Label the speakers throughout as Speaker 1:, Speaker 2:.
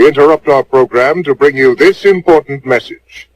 Speaker 1: We interrupt our program to bring you this important message.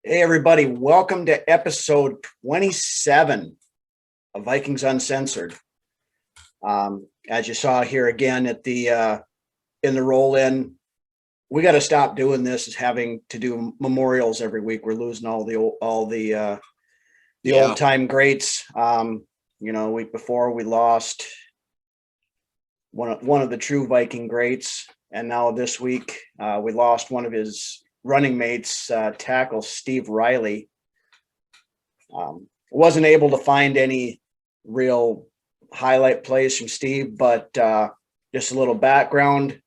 Speaker 2: Hey, everybody. Welcome to episode 27 of Vikings Uncensored. As you saw here again at the in the roll-in, we got to stop doing this as having to do memorials every week. We're losing all the old-time greats. Week before we lost one of the true Viking greats, and now this week we lost one of his running mates, tackle Steve Reilly. Wasn't able to find any real highlight plays from Steve, but just a little background.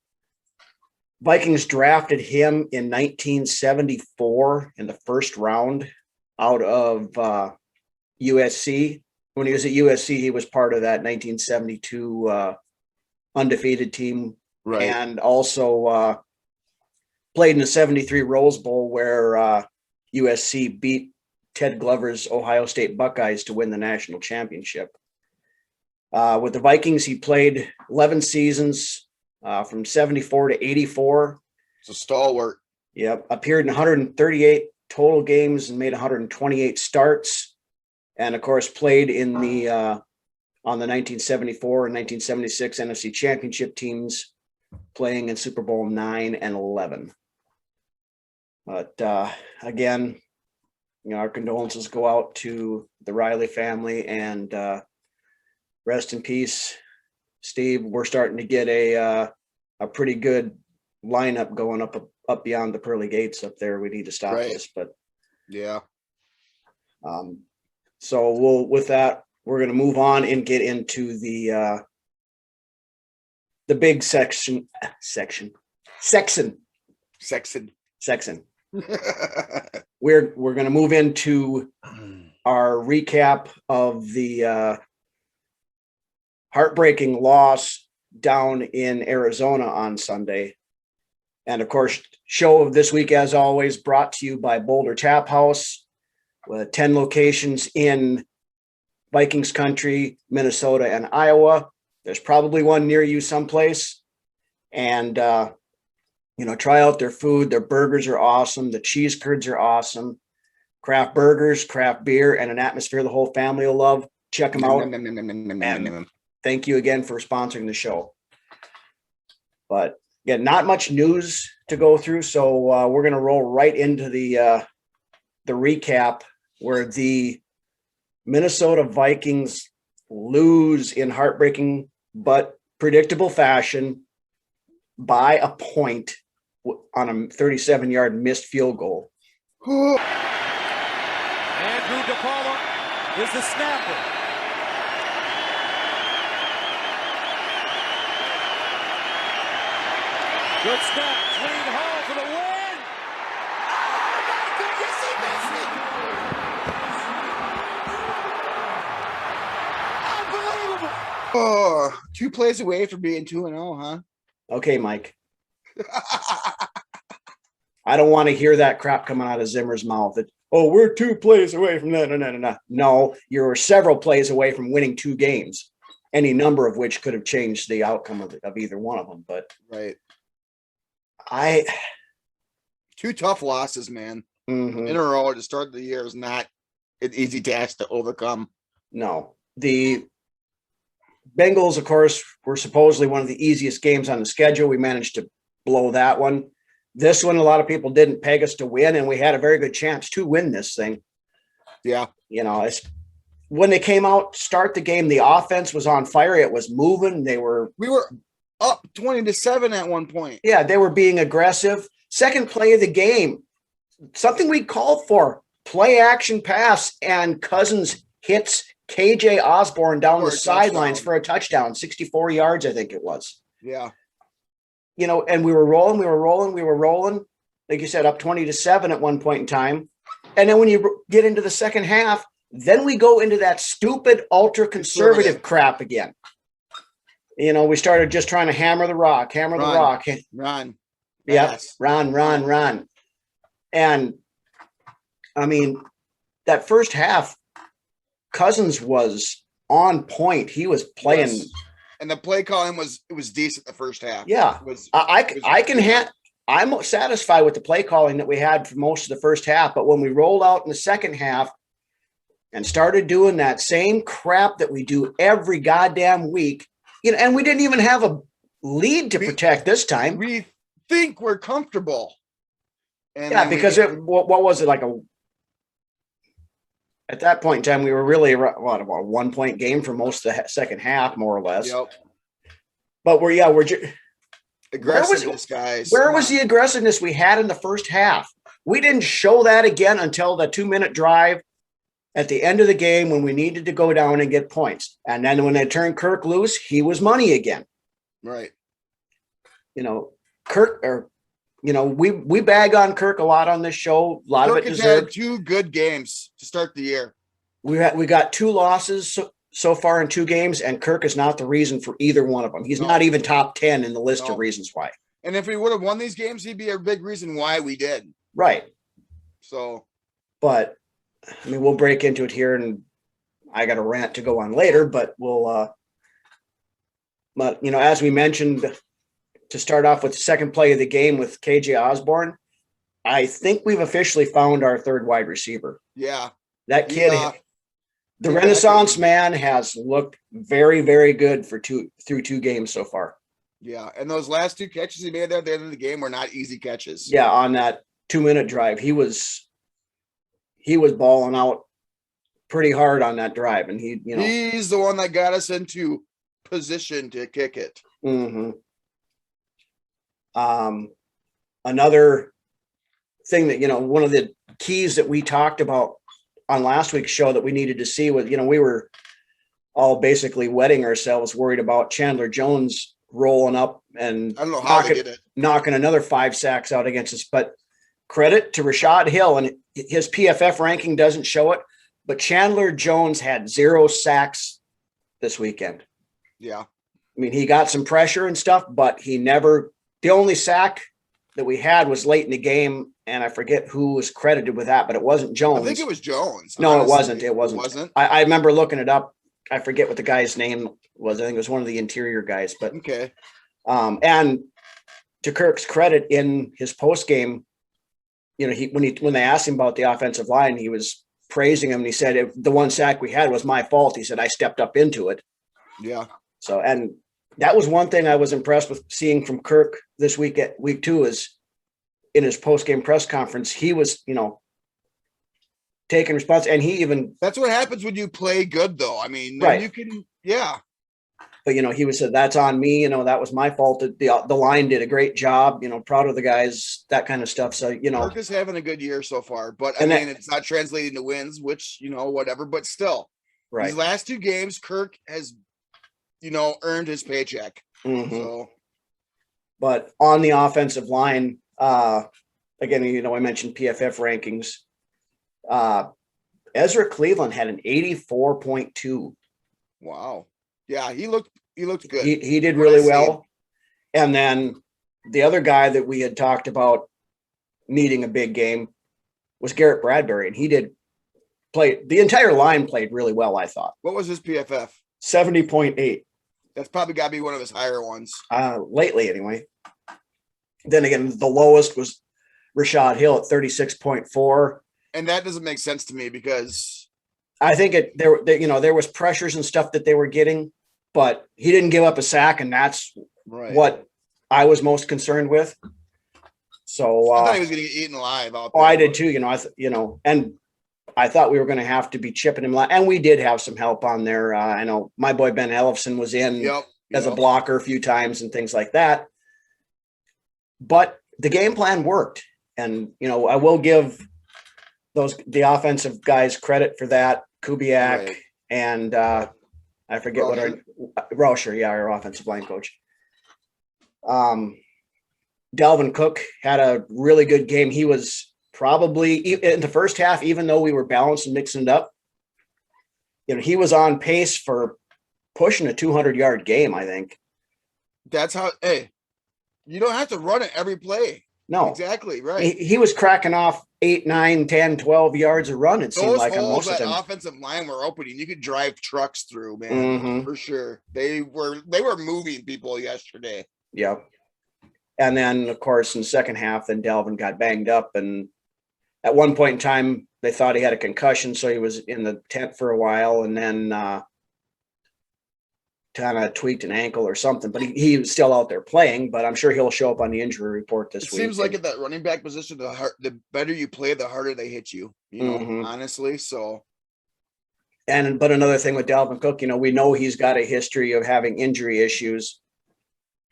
Speaker 2: Vikings drafted him in 1974 in the first round out of USC. When he was at USC, he was part of that 1972 undefeated team, right? And also played in the 73 Rose Bowl where USC beat Ted Glover's Ohio State Buckeyes to win the national championship. With the Vikings, he played 11 seasons from 74 to 84.
Speaker 3: It's a stalwart.
Speaker 2: Yep. Appeared in 138 total games and made 128 starts. And, of course, played in the on the 1974 and 1976 NFC championship teams, playing in Super Bowl 9 and 11. But again, our condolences go out to the Reilly family, and rest in peace, Steve. We're starting to get a pretty good lineup going up beyond the pearly gates up there. We need to stop this, but
Speaker 3: yeah.
Speaker 2: So with that, we're going to move on and get into the big section. We're going to move into our recap of the heartbreaking loss down in Arizona on Sunday. And of course, show of this week, as always, brought to you by Boulder Tap House, with 10 locations in Vikings country, Minnesota, and Iowa. There's probably one near you someplace. And try out their food. Their burgers are awesome. The cheese curds are awesome. Craft burgers, craft beer, and an atmosphere the whole family will love. Check them out. And thank you again for sponsoring the show. But again, not much news to go through, so we're going to roll right into the recap, where the Minnesota Vikings lose in heartbreaking but predictable fashion by a point on a 37-yard missed field goal.
Speaker 4: Andrew DePaula is the snapper. Good snap, clean home for the win. Oh my goodness, he missed it. Unbelievable.
Speaker 3: Oh, 2 plays away from being 2-0, huh?
Speaker 2: Okay, Mike. I don't want to hear that crap coming out of Zimmer's mouth. We're 2 plays away from that. No, you're several plays away from winning 2 games, any number of which could have changed the outcome of either one of them. But
Speaker 3: right. 2 tough losses, man.
Speaker 2: Mm-hmm.
Speaker 3: In a row to start the year is not an easy task to overcome.
Speaker 2: No. The Bengals, of course, were supposedly one of the easiest games on the schedule. We managed to blow that one. This one, a lot of people didn't peg us to win, and we had a very good chance to win this thing.
Speaker 3: Yeah.
Speaker 2: It's when they came out, start the game, the offense was on fire. It was moving.
Speaker 3: We were up 20-7 at one point.
Speaker 2: Yeah, they were being aggressive. Second play of the game, something we called for, play action pass, and Cousins hits KJ Osborne down the sidelines for a touchdown, 64 yards, I think it was.
Speaker 3: Yeah.
Speaker 2: And we were rolling. Like you said, up 20-7 at one point in time. And then when you get into the second half, then we go into that stupid ultra conservative crap again. We started just trying to hammer the rock.
Speaker 3: Run.
Speaker 2: Yeah, run. And I mean, that first half, Cousins was on point. He was playing.
Speaker 3: Yes. And the play calling was decent the first half.
Speaker 2: Yeah. I'm satisfied with the play calling that we had for most of the first half. But when we rolled out in the second half and started doing that same crap that we do every goddamn week, and we didn't even have a lead to protect this time.
Speaker 3: We think we're comfortable.
Speaker 2: And because what was it, at that point in time, we were really about a 1-point game for most of the second half, more or less.
Speaker 3: Yep.
Speaker 2: But we're just
Speaker 3: aggressiveness, guys.
Speaker 2: Where was the aggressiveness we had in the first half? We didn't show that again until the 2-minute drive at the end of the game when we needed to go down and get points. And then when they turned Kirk loose, he was money again.
Speaker 3: Right.
Speaker 2: Kirk, we bag on Kirk a lot on this show. A lot of it deserved.
Speaker 3: Kirk has had 2 good games to start the year.
Speaker 2: We got 2 losses so far in 2 games, and Kirk is not the reason for either one of them. He's not even top 10 in the list of reasons why.
Speaker 3: And if we would have won these games, he'd be a big reason why we did.
Speaker 2: Right.
Speaker 3: So,
Speaker 2: but I mean, we'll break into it here, and I got a rant to go on later, but as we mentioned, to start off with the second play of the game with KJ Osborne, I think we've officially found our third wide receiver.
Speaker 3: Yeah.
Speaker 2: That kid, the Renaissance man, has looked very, very good through 2 games so far.
Speaker 3: Yeah. And those last 2 catches he made there at the end of the game were not easy catches.
Speaker 2: Yeah. On that 2-minute drive, he was balling out pretty hard on that drive. And
Speaker 3: he's the one that got us into position to kick it.
Speaker 2: Mm-hmm. Another thing that, one of the keys that we talked about on last week's show that we needed to see was, we were all basically wetting ourselves, worried about Chandler Jones rolling up and
Speaker 3: I don't know how they did it,
Speaker 2: knocking another 5 sacks out against us. But credit to Rashad Hill, and his PFF ranking doesn't show it, but Chandler Jones had 0 sacks this weekend.
Speaker 3: Yeah.
Speaker 2: I mean, he got some pressure and stuff, but the only sack that we had was late in the game, and I forget who was credited with that, but it wasn't Jones.
Speaker 3: I think it was Jones.
Speaker 2: No,
Speaker 3: honestly.
Speaker 2: It wasn't. I remember looking it up. I forget what the guy's name was. I think it was one of the interior guys. But
Speaker 3: okay.
Speaker 2: And to Kirk's credit, in his post game, when they asked him about the offensive line, he was praising him. And he said, if the 1 sack we had was my fault, he said, I stepped up into it.
Speaker 3: Yeah.
Speaker 2: So, and that was one thing I was impressed with seeing from Kirk this week at week 2 is in his post-game press conference, he was, taking response, and he even.
Speaker 3: That's what happens when you play good, though. I mean,
Speaker 2: right.
Speaker 3: You can, yeah.
Speaker 2: But, he was said, that's on me. That was my fault. The line did a great job, proud of the guys, that kind of stuff. So,
Speaker 3: Kirk is having a good year so far, but it's not translating to wins, which, whatever, but still.
Speaker 2: Right.
Speaker 3: These last 2 games, Kirk has, earned his paycheck.
Speaker 2: Mm-hmm.
Speaker 3: So.
Speaker 2: But on the offensive line, again, I mentioned PFF rankings. Ezra Cleveland had an 84.2.
Speaker 3: Wow. Yeah, he looked good.
Speaker 2: He did really well. And then the other guy that we had talked about needing a big game was Garrett Bradbury, and he did play. The entire line played really well, I thought.
Speaker 3: What was his PFF?
Speaker 2: 70.8.
Speaker 3: That's probably got to be one of his higher ones.
Speaker 2: Lately, anyway. Then again, the lowest was Rashad Hill at 36.4.
Speaker 3: And that doesn't make sense to me because
Speaker 2: I think there was pressures and stuff that they were getting, but he didn't give up a sack, and that's
Speaker 3: right.
Speaker 2: What I was most concerned with. So
Speaker 3: I thought he was going to get eaten alive out there.
Speaker 2: Oh, I did too. And I thought we were going to have to be chipping him, and we did have some help on there. I know my boy Ben Ellefson was in as a blocker a few times and things like that. But the game plan worked, and I will give the offensive guys credit for that. Kubiak and I forget Rauscher, our offensive line coach. Delvin Cook had a really good game. He was probably in the first half, even though we were balanced and mixing it up, he was on pace for pushing a 200-yard game, I think.
Speaker 3: That's how, you don't have to run it every play.
Speaker 2: No.
Speaker 3: Exactly, right.
Speaker 2: He was cracking off 8, 9, 10, 12 yards of run, it seemed like.
Speaker 3: Those holes that offensive line were opening, you could drive trucks through, man, for sure. They were moving people yesterday.
Speaker 2: Yep. And then, of course, in the second half, then Delvin got banged up, and at one point in time, they thought he had a concussion, so he was in the tent for a while, and then kind of tweaked an ankle or something. But he was still out there playing, but I'm sure he'll show up on the injury report this week.
Speaker 3: It seems like at that running back position, the better you play, the harder they hit you, honestly. So,
Speaker 2: but another thing with Dalvin Cook, we know he's got a history of having injury issues.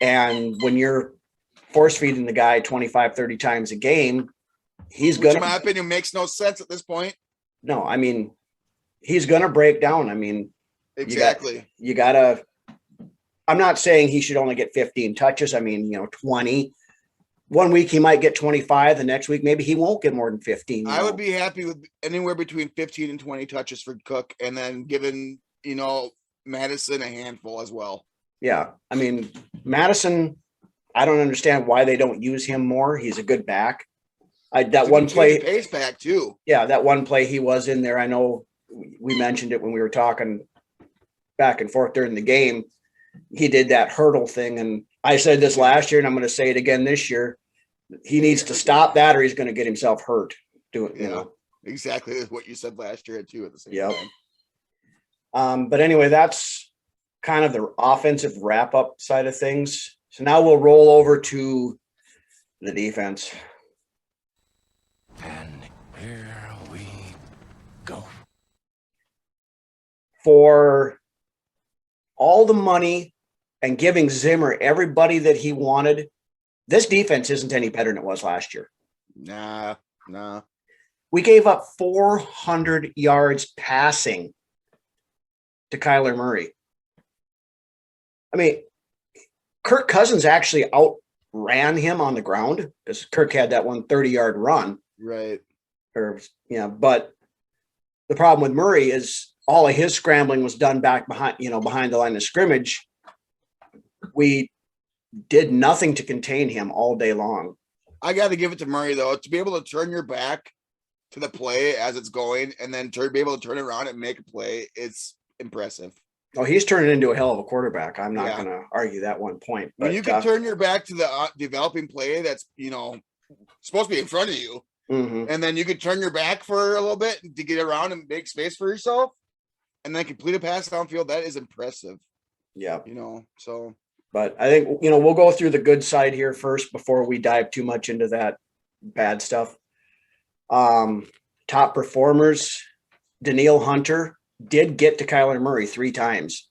Speaker 2: And when you're force feeding the guy 25, 30 times a game, he's going to,
Speaker 3: in my opinion, makes no sense at this point.
Speaker 2: No, I mean, he's going to break down. I mean,
Speaker 3: exactly.
Speaker 2: You got to, I'm not saying he should only get 15 touches. I mean, 20. One week he might get 25. The next week, maybe he won't get more than 15.
Speaker 3: I would be happy with anywhere between 15 and 20 touches for Cook, and then giving, Madison a handful as well.
Speaker 2: Yeah. I mean, Madison, I don't understand why they don't use him more. He's a good back. That one play,
Speaker 3: pace back too.
Speaker 2: Yeah, that one play he was in there. I know we mentioned it when we were talking back and forth during the game. He did that hurdle thing, and I said this last year, and I'm going to say it again this year. He needs to stop that, or he's going to get himself hurt.
Speaker 3: Exactly what you said last year too. At the same
Speaker 2: time. But anyway, that's kind of the offensive wrap-up side of things. So now we'll roll over to the defense.
Speaker 4: And here we go.
Speaker 2: For all the money and giving Zimmer everybody that he wanted, this defense isn't any better than it was last year.
Speaker 3: Nah.
Speaker 2: We gave up 400 yards passing to Kyler Murray. I mean, Kirk Cousins actually outran him on the ground because Kirk had that 130-yard run.
Speaker 3: Right.
Speaker 2: But the problem with Murray is all of his scrambling was done back behind the line of scrimmage. We did nothing to contain him all day long.
Speaker 3: I got to give it to Murray, though, to be able to turn your back to the play as it's going and then be able to turn it around and make a play. It's impressive.
Speaker 2: Oh, he's turning into a hell of a quarterback. I'm not going to argue that one point. But
Speaker 3: when you can turn your back to the developing play that's, supposed to be in front of you, and then you could turn your back for a little bit to get around and make space for yourself, and then complete a pass downfield, that is impressive.
Speaker 2: Yeah.
Speaker 3: So.
Speaker 2: But I think, we'll go through the good side here first before we dive too much into that bad stuff. Top performers, Danielle Hunter did get to Kyler Murray 3 times.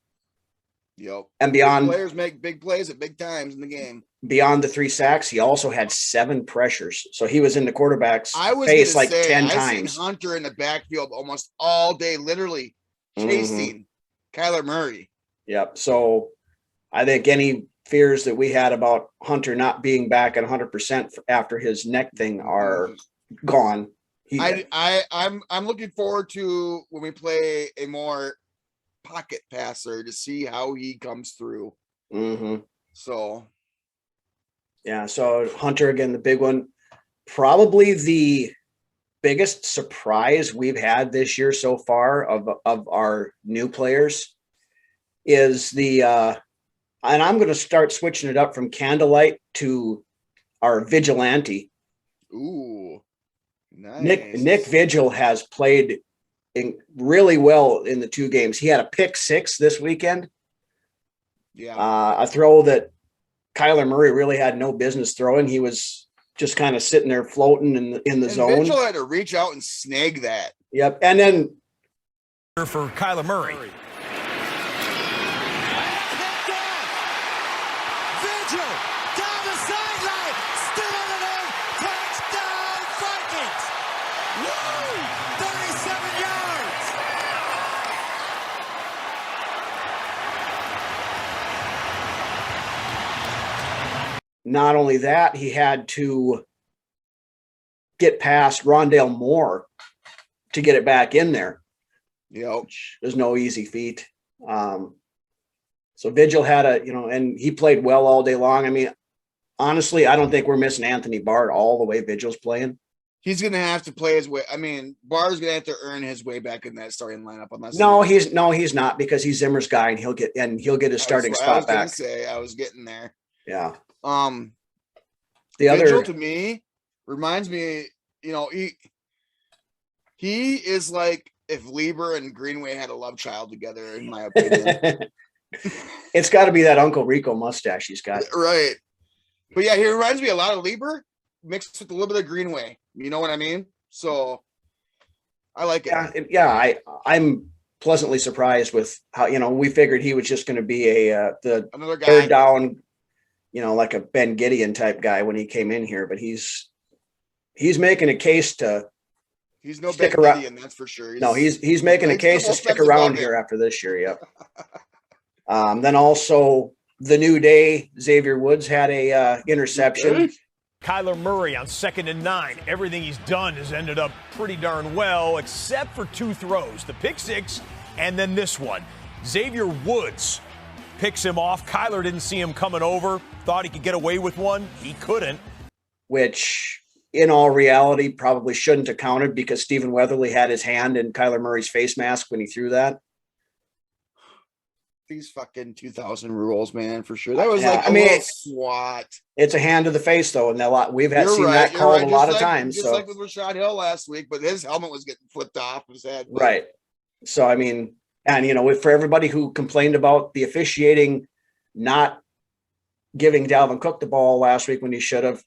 Speaker 3: Yep.
Speaker 2: And beyond,
Speaker 3: big players make big plays at big times in the game.
Speaker 2: Beyond the 3 sacks, he also had 7 pressures. So he was in the quarterback's face like 10 times.
Speaker 3: I've seen Hunter in the backfield almost all day, literally chasing Kyler Murray.
Speaker 2: Yep. So I think any fears that we had about Hunter not being back at 100% after his neck thing are gone.
Speaker 3: I'm looking forward to when we play a more pocket passer to see how he comes through. So Hunter, again, the big one, probably the biggest surprise we've had this year so far of our new players is and I'm going to start switching it up from Candlelight to our Vigilante. Ooh, nice.
Speaker 2: Nick Vigil has played really well in the 2 games. He had a pick 6 this weekend.
Speaker 3: Yeah.
Speaker 2: A throw that Kyler Murray really had no business throwing. He was just kind of sitting there floating in the zone.
Speaker 3: Vigil had to reach out and snag that.
Speaker 2: Yep. And then
Speaker 5: for Kyler Murray.
Speaker 4: Vigil down the sideline, still on the move, touchdown Vikings! Woo! 37 yards!
Speaker 2: not only that, he had to get past Rondale Moore to get it back in there.
Speaker 3: Yep.
Speaker 2: Which is no easy feat. So Vigil had and he played well all day long. I mean, honestly, I don't think we're missing Anthony Barr all the way Vigil's playing.
Speaker 3: He's going to have to play his way. I mean, Barr's going to have to earn his way back in that starting lineup. Unless
Speaker 2: he's not, because he's Zimmer's guy and he'll get his starting spot back.
Speaker 3: I was getting there.
Speaker 2: Yeah.
Speaker 3: The
Speaker 2: Vigil
Speaker 3: other to me reminds me, he is like if Lieber and Greenway had a love child together, in my opinion.
Speaker 2: It's got to be that Uncle Rico mustache he's got.
Speaker 3: Right. But yeah, he reminds me a lot of Lieber mixed with a little bit of Greenway. You know what I mean? So I like it.
Speaker 2: Yeah, I'm pleasantly surprised with how, we figured he was just going to be
Speaker 3: another guy
Speaker 2: third down, like a Ben Gideon type guy when he came in here, but he's making a case to
Speaker 3: he's no
Speaker 2: stick
Speaker 3: Ben
Speaker 2: around.
Speaker 3: Gideon, that's for sure.
Speaker 2: He's making a case to stick around here after this year. Yep. Then also the new day, Xavier Woods had a interception.
Speaker 5: Kyler Murray on 2nd and 9. Everything he's done has ended up pretty darn well, except for 2 throws. The pick six, and then this one. Xavier Woods picks him off. Kyler didn't see him coming over. Thought he could get away with one. He couldn't.
Speaker 2: Which, in all reality, probably shouldn't have counted because Stephen Weatherly had his hand in Kyler Murray's face mask when he threw that.
Speaker 3: These fucking 2000 rules, man, for sure. That was little swat.
Speaker 2: It's a hand to the face, though, and we've seen that called a lot of times.
Speaker 3: Just like with Rashad Hill last week, but his helmet was getting flipped off his head.
Speaker 2: Right. So, I mean, and, for everybody who complained about the officiating not giving Dalvin Cook the ball last week when he should have,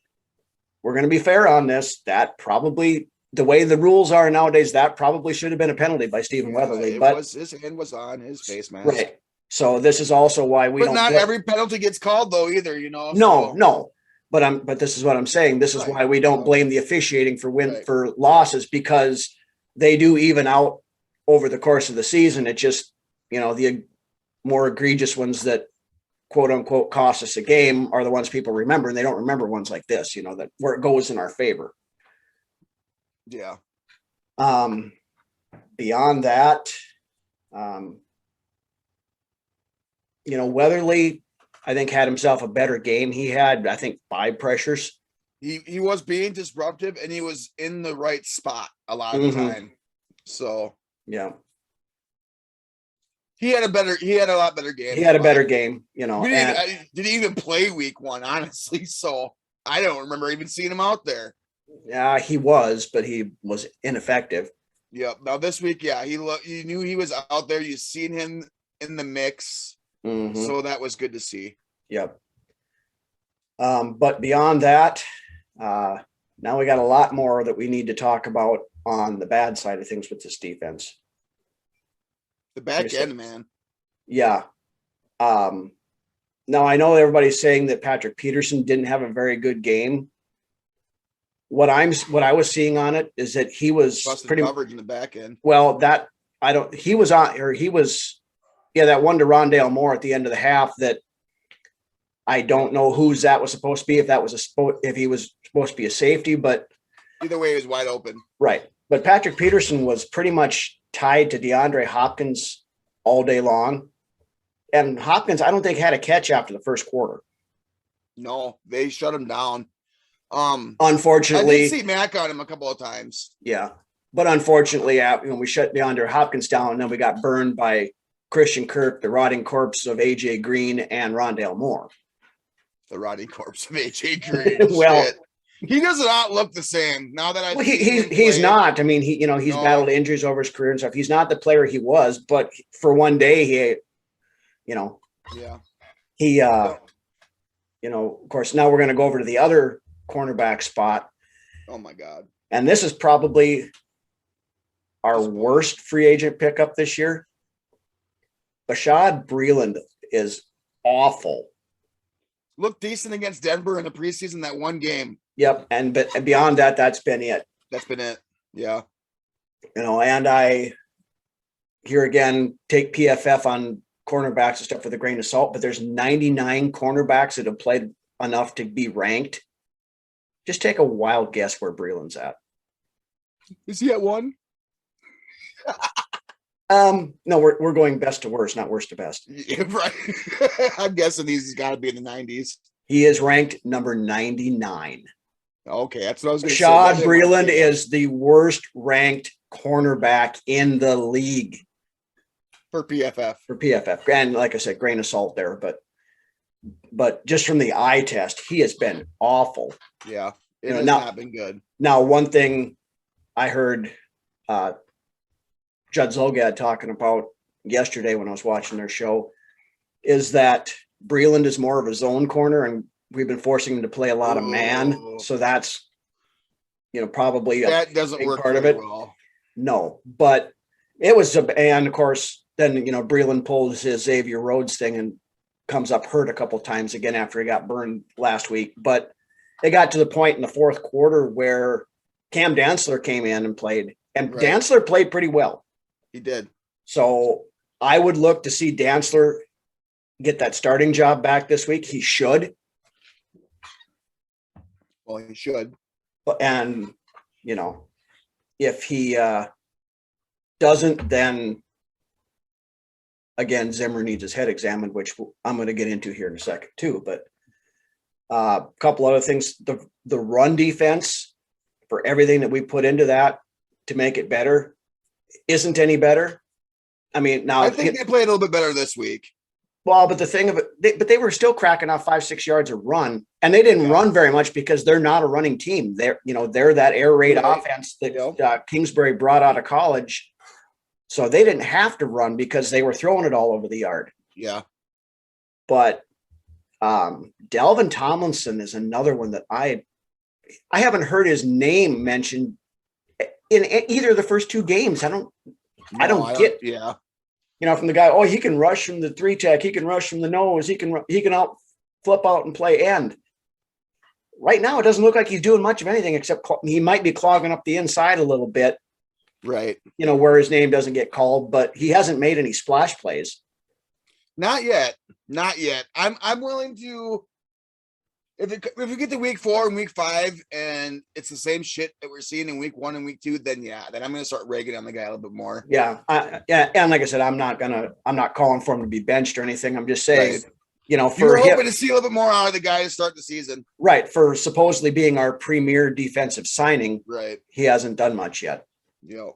Speaker 2: we're going to be fair on this. That probably, the way the rules are nowadays, that probably should have been a penalty by Stephen Weatherly. But
Speaker 3: his hand was on his face mask.
Speaker 2: Right. So this is also why we don't.
Speaker 3: But not every penalty gets called, though, either.
Speaker 2: No. But this is what I'm saying. This is why we don't blame the officiating for losses, because they do even out over the course of the season. It just, the more egregious ones that quote unquote cost us a game are the ones people remember, and they don't remember ones like this. That where it goes in our favor.
Speaker 3: Yeah.
Speaker 2: Beyond that, Weatherly, I think, had himself a better game. He had, I think, 5 pressures.
Speaker 3: He was being disruptive, and he was in the right spot a lot of the time. So
Speaker 2: yeah,
Speaker 3: he had a lot better game.
Speaker 2: He had a better game,
Speaker 3: Did he even play week 1, honestly? So I don't remember even seeing him out there.
Speaker 2: Yeah, he was, but he was ineffective.
Speaker 3: Yep. Now this week, yeah, you knew he was out there. You seen him in the mix.
Speaker 2: Mm-hmm.
Speaker 3: So that was good to see.
Speaker 2: Yep. But beyond that, now we got a lot more that we need to talk about on the bad side of things with this defense.
Speaker 3: The back end, man.
Speaker 2: Yeah. Now I know everybody's saying that Patrick Peterson didn't have a very good game. What I was seeing on it is that he was
Speaker 3: busted
Speaker 2: pretty
Speaker 3: coverage in the back end.
Speaker 2: Well, that one to Rondale Moore at the end of the half that I don't know whose that was supposed to be, if he was supposed to be a safety, but
Speaker 3: either way, he was wide open.
Speaker 2: Right. But Patrick Peterson was pretty much tied to DeAndre Hopkins all day long. And Hopkins, I don't think, had a catch after the first quarter.
Speaker 3: No, they shut him down.
Speaker 2: Unfortunately,
Speaker 3: I did see Mac on him a couple of times.
Speaker 2: Yeah. But unfortunately, we shut DeAndre Hopkins down, and then we got burned by Christian Kirk, the rotting corpse of AJ Green, and Rondale Moore.
Speaker 3: The rotting corpse of AJ Green.
Speaker 2: Well,
Speaker 3: shit. He does not look the same now that
Speaker 2: he's not. I mean, he's battled injuries over his career and stuff. He's not the player he was, but for one day, of course, now we're going to go over to the other cornerback spot.
Speaker 3: Oh my God.
Speaker 2: And this is probably our worst free agent pickup this year, Bashaud Breeland is awful.
Speaker 3: Looked decent against Denver in the preseason, that one game.
Speaker 2: Yep. And beyond that, that's been it.
Speaker 3: That's been it. Yeah.
Speaker 2: And I here again take PFF on cornerbacks and stuff with a grain of salt, but there's 99 cornerbacks that have played enough to be ranked. Just take a wild guess where Breeland's at.
Speaker 3: Is he at 1?
Speaker 2: No, we're going best to worst, not worst to best.
Speaker 3: Yeah, right. I'm guessing he's got to be in the 90s.
Speaker 2: He is ranked number 99.
Speaker 3: Okay, that's what I was going to say.
Speaker 2: Bashaud Breeland is the worst ranked cornerback in the league
Speaker 3: for PFF.
Speaker 2: And like I said, grain of salt there, but just from the eye test, he has been awful.
Speaker 3: Yeah, it has
Speaker 2: not
Speaker 3: been good.
Speaker 2: Now, one thing I heard Judd Zolgad talking about yesterday when I was watching their show is that Breeland is more of a zone corner, and we've been forcing him to play a lot of man. So that's, probably
Speaker 3: that doesn't work
Speaker 2: part of it.
Speaker 3: Well.
Speaker 2: No, but it was, and of course, then, Breeland pulls his Xavier Rhodes thing and comes up hurt a couple times again after he got burned last week. But it got to the point in the fourth quarter where Cam Dantzler came in and played, and right. Dantzler played pretty well.
Speaker 3: He did.
Speaker 2: So I would look to see Dantzler get that starting job back this week. He should.
Speaker 3: Well, he should.
Speaker 2: And, if he doesn't, then again, Zimmer needs his head examined, which I'm going to get into here in a second too. But a couple other things, the run defense for everything that we put into that to make it better isn't any better. I mean, now
Speaker 3: I think they played a little bit better this week.
Speaker 2: Well, but the thing of it, but they were still cracking off 5-6 yards of run, and they didn't run very much because they're not a running team. They're that air raid offense that Kingsbury brought out of college. So they didn't have to run because they were throwing it all over the yard.
Speaker 3: Yeah.
Speaker 2: But Delvin Tomlinson is another one that I haven't heard his name mentioned in either of the first 2 games. I don't get.
Speaker 3: Yeah.
Speaker 2: From the guy, he can rush from the 3-tech, he can rush from the nose, he can out flip out and play end. Right now, it doesn't look like he's doing much of anything except he might be clogging up the inside a little bit.
Speaker 3: Right.
Speaker 2: Where his name doesn't get called, but he hasn't made any splash plays.
Speaker 3: Not yet. I'm willing to. If we get to week 4 and week 5 and it's the same shit that we're seeing in week 1 and week 2, then I'm going to start ragging on the guy a little bit more.
Speaker 2: Yeah. And like I said, I'm not calling for him to be benched or anything. I'm just saying,
Speaker 3: right.
Speaker 2: For
Speaker 3: you're hoping to see a little bit more out of the guy to start the season.
Speaker 2: Right. For supposedly being our premier defensive signing.
Speaker 3: Right.
Speaker 2: He hasn't done much yet.
Speaker 3: Yep.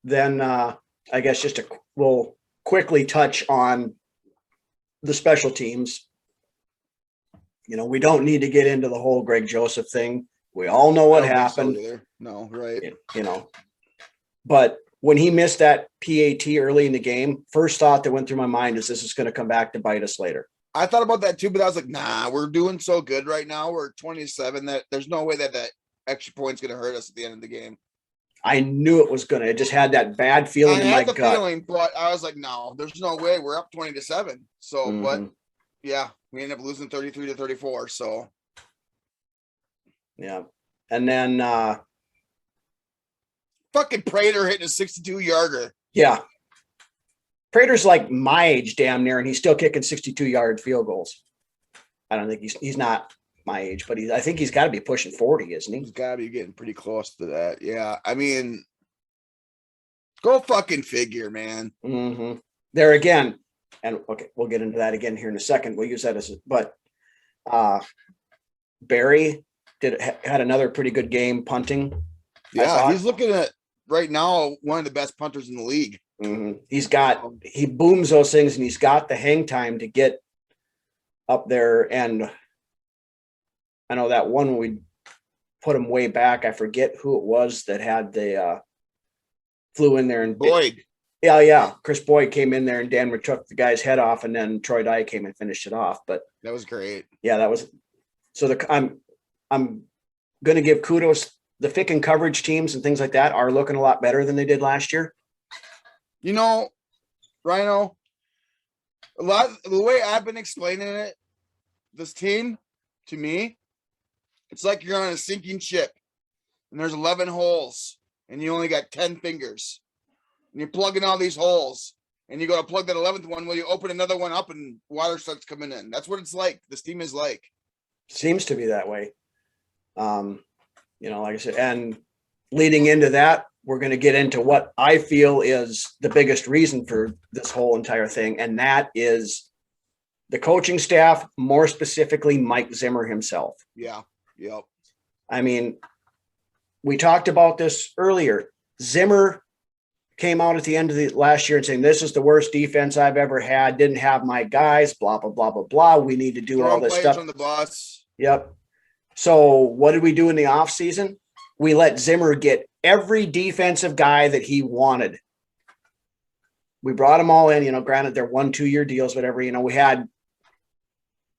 Speaker 2: Then I guess we'll quickly touch on the special teams. We don't need to get into the whole Greg Joseph thing. We all know what happened.
Speaker 3: No, right.
Speaker 2: But when he missed that PAT early in the game, first thought that went through my mind is this is going to come back to bite us later.
Speaker 3: I thought about that too, but I was like, nah, we're doing so good right now. We're 27 that there's no way that extra point's going to hurt us at the end of the game. I
Speaker 2: knew it was going to. It just had that bad feeling in my gut.
Speaker 3: Feeling, but I was like, no, there's no way. We're up 20-7. So, but yeah, we ended up losing 33-34. So,
Speaker 2: yeah. And then
Speaker 3: fucking Prater hitting a 62-yarder.
Speaker 2: Yeah. Prater's like my age damn near, and he's still kicking 62-yard field goals. I don't think he's not my age, but I think he's got to be pushing 40, isn't he?
Speaker 3: He's got to be getting pretty close to that. Yeah. I mean, go fucking figure, man.
Speaker 2: Mm-hmm. There again. And okay, we'll get into that again here in a second. We'll use that but Barry had another pretty good game punting.
Speaker 3: Yeah. He's looking at right now, one of the best punters in the league.
Speaker 2: Mm-hmm. He booms those things, and he's got the hang time to get up there. And I know that one when we put him way back, I forget who it was that had the flew in there and
Speaker 3: Boyd.
Speaker 2: Yeah. Chris Boyd came in there and Dan took the guy's head off, and then Troy Dye came and finished it off. But
Speaker 3: that was great.
Speaker 2: Yeah, that was so. I'm going to give kudos the thick and coverage teams and things like that are looking a lot better than they did last year?
Speaker 3: You know, Rhino, the way I've been explaining it, this team, to me, it's like you're on a sinking ship and there's 11 holes and you only got 10 fingers. And you're plugging all these holes and you go to plug that 11th one while you open another one up and water starts coming in. That's what it's like. This team is like.
Speaker 2: Seems to be that way. Like I said, and leading into that, we're going to get into what I feel is the biggest reason for this whole entire thing. And that is the coaching staff, more specifically, Mike Zimmer himself.
Speaker 3: Yeah. Yep.
Speaker 2: I mean, we talked about this earlier. Zimmer came out at the end of the last year and saying, this is the worst defense I've ever had. Didn't have my guys, blah, blah, blah, blah, blah. We need to do all this stuff.
Speaker 3: On the bus.
Speaker 2: Yep. So what did we do in the offseason? We let Zimmer get every defensive guy that he wanted. We brought them all in, granted they're 1-2 year deals, whatever. We had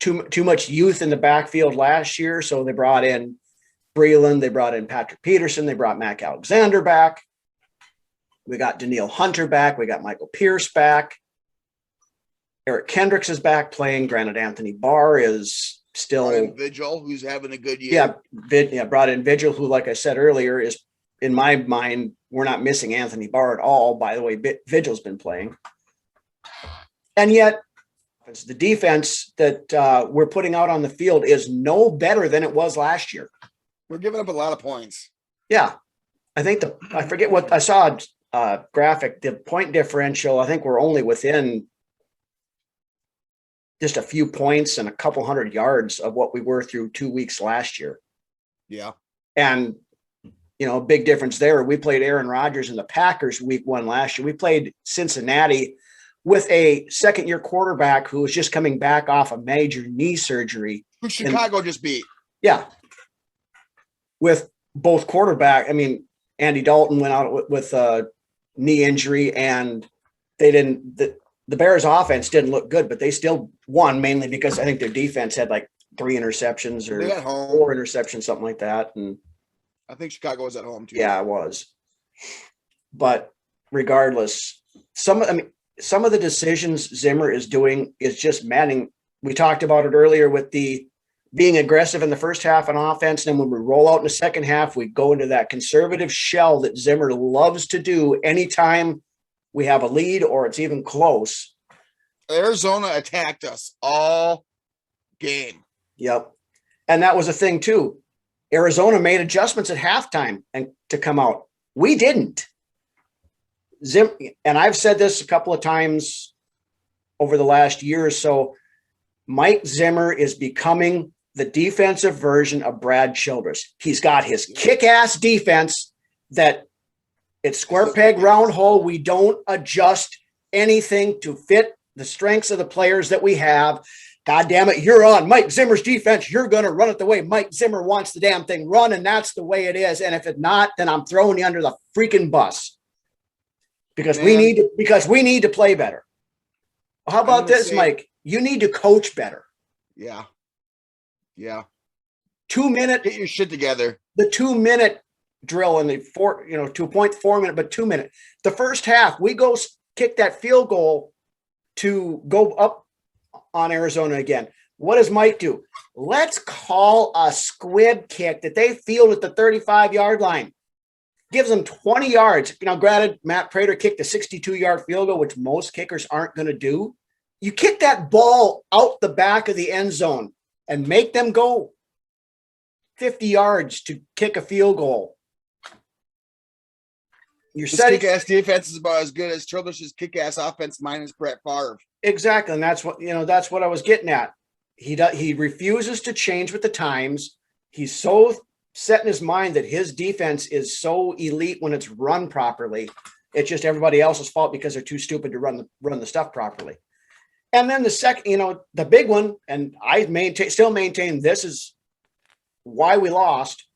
Speaker 2: too much youth in the backfield last year. So they brought in Breeland, they brought in Patrick Peterson, they brought Mac Alexander back. We got Danielle Hunter back. We got Michael Pierce back. Eric Kendricks is back playing. Granted, Anthony Barr is still
Speaker 3: Vigil, who's having a good year.
Speaker 2: Brought in Vigil, who, like I said earlier, is, in my mind, we're not missing Anthony Barr at all. By the way, Vigil's been playing. And yet, the defense that we're putting out on the field is no better than it was last year.
Speaker 3: We're giving up a lot of points.
Speaker 2: Yeah. I think I forget what I saw graphic, the point differential, I think we're only within just a few points and a couple hundred yards of what we were through 2 weeks last year.
Speaker 3: Yeah.
Speaker 2: And, a big difference there. We played Aaron Rodgers and the Packers week 1 last year. We played Cincinnati with a second-year quarterback who was just coming back off a major knee surgery.
Speaker 3: Who Chicago just beat.
Speaker 2: Yeah. With both quarterback. I mean, Andy Dalton went out with a knee injury, and they didn't – the Bears offense didn't look good, but they still won, mainly because I think their defense had like 3 interceptions or 4 interceptions, something like that. And
Speaker 3: I think Chicago was at home too.
Speaker 2: Yeah, it was. But regardless, some of the decisions Zimmer is doing is just maddening. We talked about it earlier with the being aggressive in the first half on offense. And then when we roll out in the second half, we go into that conservative shell that Zimmer loves to do anytime we have a lead or it's even close.
Speaker 3: Arizona attacked us all game.
Speaker 2: Yep. And that was a thing too. Arizona made adjustments at halftime and to come out. We didn't. And I've said this a couple of times over the last year or so. Mike Zimmer is becoming the defensive version of Brad Childress. He's got his kick-ass defense that it's square peg, round hole. We don't adjust anything to fit the strengths of the players that we have. God damn it, you're on Mike Zimmer's defense. You're going to run it the way Mike Zimmer wants the damn thing run, and that's the way it is. And if it's not, then I'm throwing you under the freaking bus because we need to play better. How about this, Mike? You need to coach better.
Speaker 3: Yeah. Yeah.
Speaker 2: 2 minute.
Speaker 3: Get your shit together.
Speaker 2: The 2 minute drill and the 2.4 minute, but 2 minute. The first half, we go kick that field goal to go up on Arizona again. What does Mike do? Let's call a squib kick that they field at the 35-yard line. Gives them 20 yards. Granted, Matt Prater kicked a 62-yard field goal, which most kickers aren't going to do. You kick that ball out the back of the end zone and make them go 50 yards to kick a field goal.
Speaker 3: This kick-ass defense is about as good as Childress's kick-ass offense minus Brett Favre.
Speaker 2: Exactly, and that's what I was getting at. He refuses to change with the times. He's so set in his mind that his defense is so elite when it's run properly. It's just everybody else's fault because they're too stupid to run the stuff properly. And then the second, the big one, and I still maintain this is why we lost.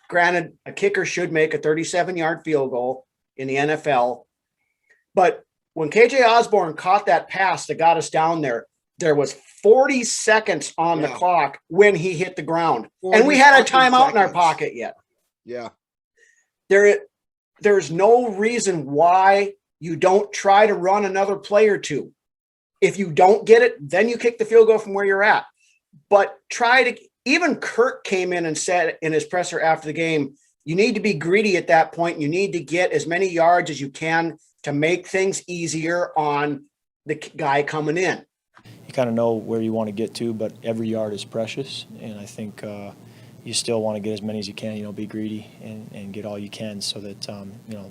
Speaker 2: Granted, a kicker should make a 37-yard field goal in the NFL. But when KJ Osborne caught that pass that got us down there, there was 40 seconds on the clock when he hit the ground. And we had a timeout in our pocket yet.
Speaker 6: Yeah.
Speaker 2: There's no reason why you don't try to run another play or two. If you don't get it, then you kick the field goal from where you're at. But even Kirk came in and said in his presser after the game, you need to be greedy at that point. You need to get as many yards as you can to make things easier on the guy coming in.
Speaker 7: You kind of know where you want to get to, but every yard is precious. And I think you still want to get as many as you can, be greedy and get all you can so that, you're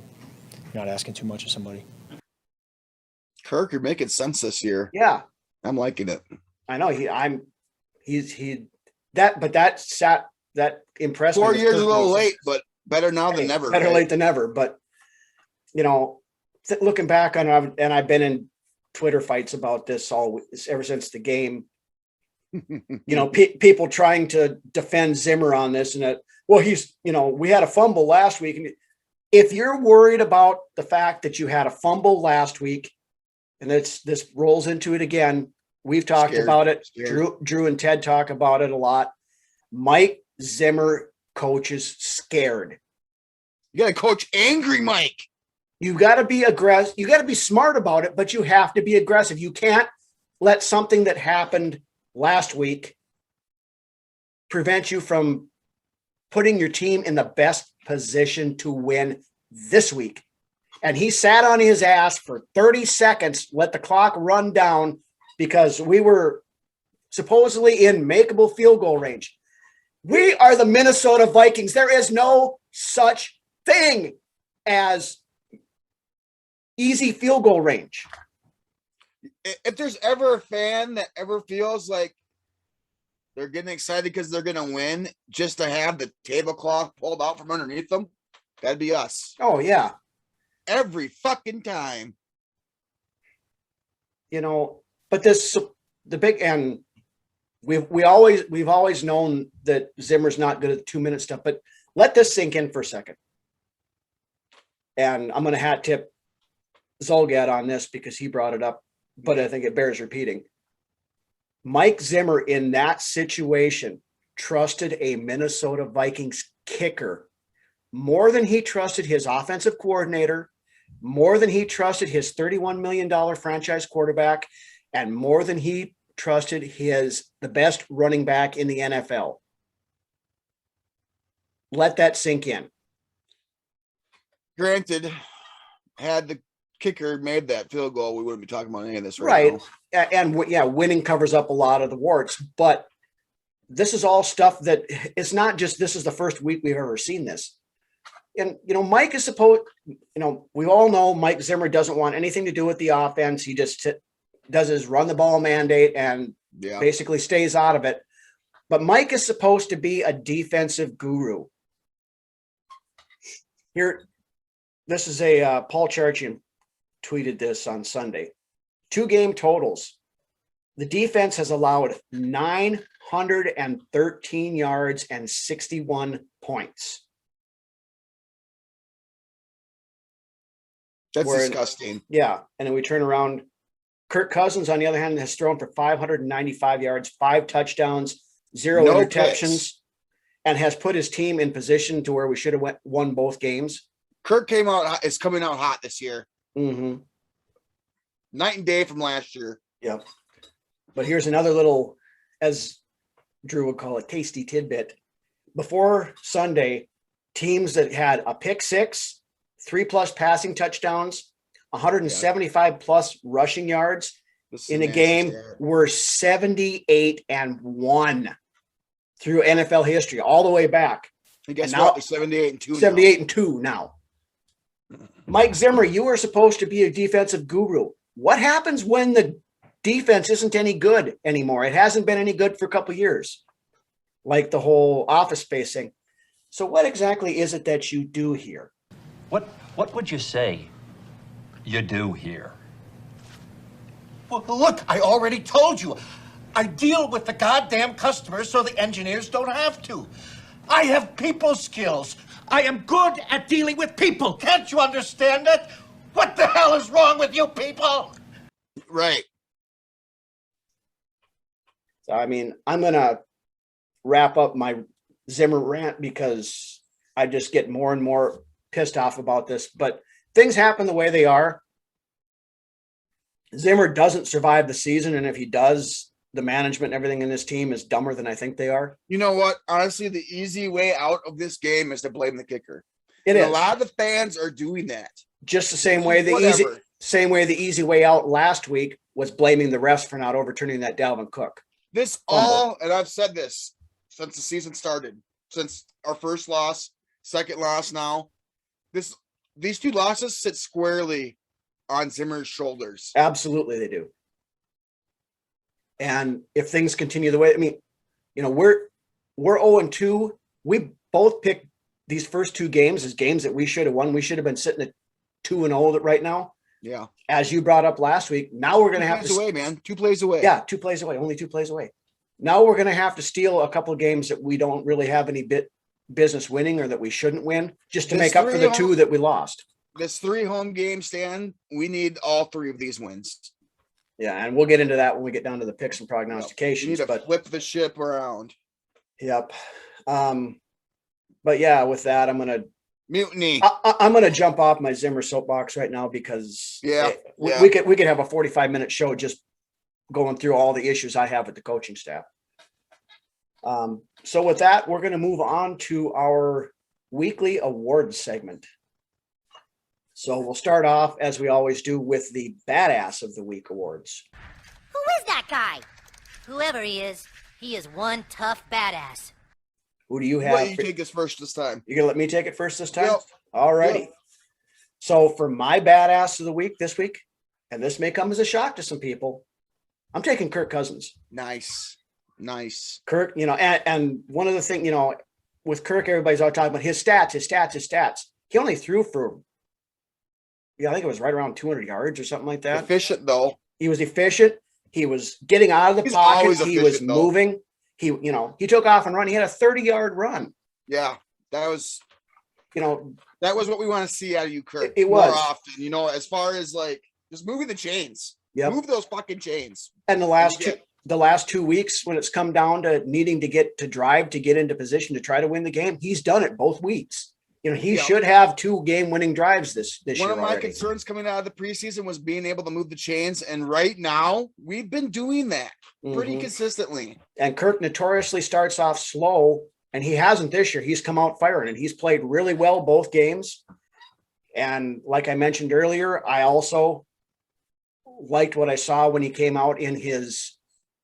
Speaker 7: not asking too much of somebody.
Speaker 6: Kirk, you're making sense this year.
Speaker 2: Yeah.
Speaker 6: I'm liking it.
Speaker 2: I know that impressed me.
Speaker 6: 4 years a little late, but better now than never.
Speaker 2: Better late than never. But, looking back on, and I've been in Twitter fights about this ever since the game, people trying to defend Zimmer on this and that, we had a fumble last week. And if you're worried about the fact that you had a fumble last week, and this rolls into it again, we've talked about it. Drew and Ted talk about it a lot. Mike Zimmer coaches scared.
Speaker 6: You got to coach angry Mike.
Speaker 2: You got to be aggressive. You got to be smart about it, but you have to be aggressive. You can't let something that happened last week prevent you from putting your team in the best position to win this week. And he sat on his ass for 30 seconds, let the clock run down because we were supposedly in makeable field goal range. We are the Minnesota Vikings. There is no such thing as easy field goal range.
Speaker 6: If there's ever a fan that ever feels like they're getting excited because they're going to win just to have the tablecloth pulled out from underneath them, that'd be us.
Speaker 2: Oh, yeah.
Speaker 6: Every fucking time.
Speaker 2: But the big, and we've always known that Zimmer's not good at the 2-minute stuff, but let this sink in for a second. And I'm going to hat tip Zolgad on this because he brought it up, but I think it bears repeating. Mike Zimmer in that situation trusted a Minnesota Vikings kicker more than he trusted his offensive coordinator, more than he trusted his $31 million franchise quarterback, and more than he trusted the best running back in the NFL. Let that sink in.
Speaker 6: Granted, had the kicker made that field goal, we wouldn't be talking about any of this right now.
Speaker 2: And winning covers up a lot of the warts, but this is all stuff that it's not just this is the first week we've ever seen this. And, Mike is supposed, we all know Mike Zimmer doesn't want anything to do with the offense. He just does his run the ball mandate and basically stays out of it. But Mike is supposed to be a defensive guru. Here, this is Paul Charchian tweeted this on Sunday. 2 game totals. The defense has allowed 913 yards and 61 points.
Speaker 6: That's disgusting.
Speaker 2: Yeah. And then we turn around. Kirk Cousins, on the other hand, has thrown for 595 yards, 5 touchdowns, 0 interceptions, and has put his team in position to where we should have won both games.
Speaker 6: Kirk is coming out hot this year.
Speaker 2: Mm-hmm.
Speaker 6: Night and day from last year.
Speaker 2: Yep. But here's another little, as Drew would call it, tasty tidbit. Before Sunday, teams that had a pick six, 3+ passing touchdowns, 175+ rushing yards in a game were 78-1 through NFL history, all the way back.
Speaker 6: And guess what? 78-2.
Speaker 2: 78-2 now. Mike Zimmer, you were supposed to be a defensive guru. What happens when the defense isn't any good anymore? It hasn't been any good for a couple of years, like the whole Office Space thing. So what exactly is it that you do here?
Speaker 8: What would you say you do here?
Speaker 9: Well, look, I already told you. I deal with the goddamn customers so the engineers don't have to. I have people skills. I am good at dealing with people. Can't you understand it? What the hell is wrong with you people?
Speaker 6: Right.
Speaker 2: So, I'm going to wrap up my Zimmer rant because I just get more and more pissed off about this, but things happen the way they are. Zimmer doesn't survive the season, and if he does, the management and everything in this team is dumber than I think they are.
Speaker 6: You know what? Honestly, the easy way out of this game is to blame the kicker.
Speaker 2: It is.
Speaker 6: A lot of the fans are doing that.
Speaker 2: Just the same way the easy way out last week was blaming the refs for not overturning that Dalvin Cook.
Speaker 6: This all, and I've said this since the season started, since our first loss, second loss now, these two losses sit squarely on Zimmer's shoulders.
Speaker 2: Absolutely, they do. And if things continue the way, I mean, you know, we're 0-2. We both picked these first two games as games that we should have won. We should have been sitting at 2-0 right now.
Speaker 6: Yeah.
Speaker 2: As you brought up last week, now we're going to have to
Speaker 6: away, man. 2 plays away.
Speaker 2: Yeah, 2 plays away. Only 2 plays away. Now we're going to have to steal a couple of games that we don't really have any business winning or that we shouldn't win, just to make up for the 2 that we lost.
Speaker 6: This 3 home game stand, we need all 3 of these wins.
Speaker 2: Yeah, and we'll get into that when we get down to the picks and prognostications.
Speaker 6: We need to flip the ship around.
Speaker 2: Yep. But yeah, with that, I'm gonna
Speaker 6: mutiny.
Speaker 2: I'm gonna jump off my Zimmer soapbox right now because we could have a 45-minute show just going through all the issues I have with the coaching staff. So with that, we're gonna move on to our weekly awards segment. So we'll start off, as we always do, with the Badass of the Week awards.
Speaker 10: Who is that guy? Whoever he is one tough badass.
Speaker 2: Who do you have?
Speaker 6: Let you take this first this time.
Speaker 2: You gonna let me take it first this time?
Speaker 6: Yep.
Speaker 2: All righty.
Speaker 6: Yep.
Speaker 2: So for my Badass of the Week this week, and this may come as a shock to some people, I'm taking Kirk Cousins.
Speaker 6: Nice.
Speaker 2: Kirk, you know, and one of the things, you know, with Kirk, everybody's all talking about his stats. He only threw for, I think it was right around 200 yards or something like that.
Speaker 6: Efficient, though.
Speaker 2: He was efficient. He was getting out of the pocket. He was moving. He took off and run. He had a 30-yard run.
Speaker 6: Yeah, that was,
Speaker 2: what
Speaker 6: we want to see out of you, Kirk.
Speaker 2: It was
Speaker 6: more often, as far as like just moving the chains.
Speaker 2: Yep.
Speaker 6: Move those fucking chains.
Speaker 2: And the last 2 weeks, when it's come down to needing to get to drive to get into position to try to win the game, he's done it both weeks. He should have 2 game-winning drives this year.
Speaker 6: One of my
Speaker 2: already.
Speaker 6: concerns coming out of the preseason was being able to move the chains, and right now we've been doing that pretty consistently.
Speaker 2: And Kirk notoriously starts off slow, and he hasn't this year. He's come out firing, and he's played really well both games. And like I mentioned earlier, I also liked what I saw when he came out in his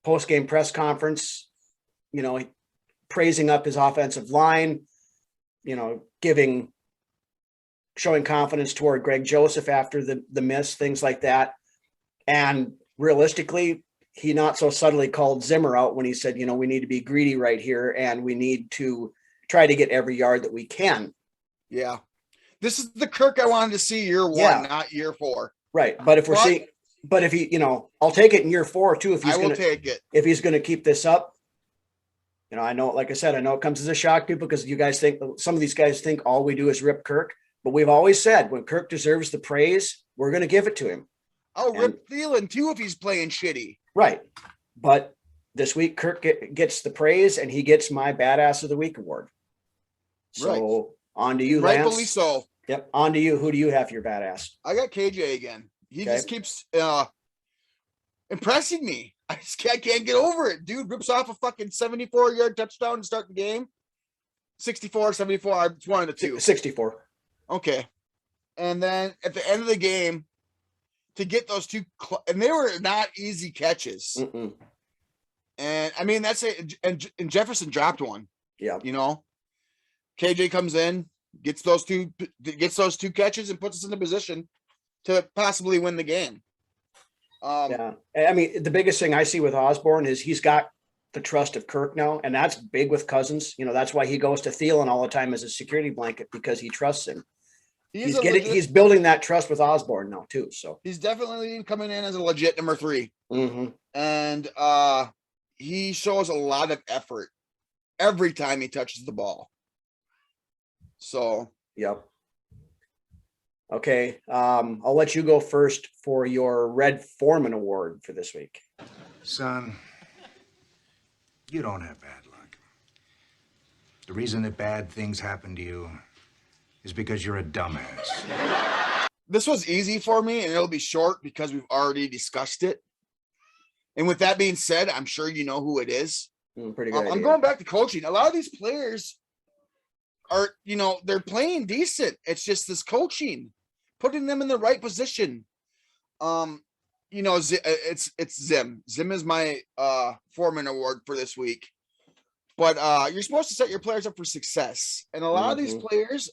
Speaker 2: post-game press conference, praising up his offensive line, showing confidence toward Greg Joseph after the miss, things like that. And realistically, he not so subtly called Zimmer out when he said, we need to be greedy right here and we need to try to get every yard that we can.
Speaker 6: Yeah. This is the Kirk I wanted to see year 1, not year 4.
Speaker 2: Right. But if he, I'll take it in year 4 too. If he's going to keep this up. I know, like I said, I know it comes as a shock to people because some of these guys think all we do is rip Kirk, but we've always said when Kirk deserves the praise, we're going to give it to him.
Speaker 6: Rip Thielen too if he's playing shitty.
Speaker 2: Right. But this week, Kirk gets the praise and he gets my Badass of the Week award. So on to you, Lance.
Speaker 6: Rightfully so.
Speaker 2: Yep. On to you. Who do you have for your Badass?
Speaker 6: I got KJ again. He just keeps impressing me. I can't get over it. Dude rips off a fucking 74-yard touchdown to start the game. 64, 74. It's one of the two.
Speaker 2: 64.
Speaker 6: Okay. And then at the end of the game, to get those 2, and they were not easy catches.
Speaker 2: Mm-mm.
Speaker 6: And I mean, that's it. And Jefferson dropped one.
Speaker 2: Yeah.
Speaker 6: KJ comes in, gets those two catches and puts us in a position to possibly win the game.
Speaker 2: I mean, the biggest thing I see with Osborne is he's got the trust of Kirk now, and that's big with Cousins. That's why he goes to Thielen all the time as a security blanket because he trusts him. He's building that trust with Osborne now too. So
Speaker 6: he's definitely coming in as a legit number 3.
Speaker 2: Mm-hmm.
Speaker 6: And he shows a lot of effort every time he touches the ball. So,
Speaker 2: yep. Okay, I'll let you go first for your Red Foreman Award for this week.
Speaker 11: Son, you don't have bad luck. The reason that bad things happen to you is because you're a dumbass.
Speaker 6: This was easy for me, and it'll be short because we've already discussed it. And with that being said, I'm sure you know who it is.
Speaker 2: Pretty good.
Speaker 6: I'm going back to coaching. A lot of these players are, they're playing decent. It's just this coaching, putting them in the right position. It's Zim. Zim is my Foreman award for this week. But you're supposed to set your players up for success. And a lot of these players,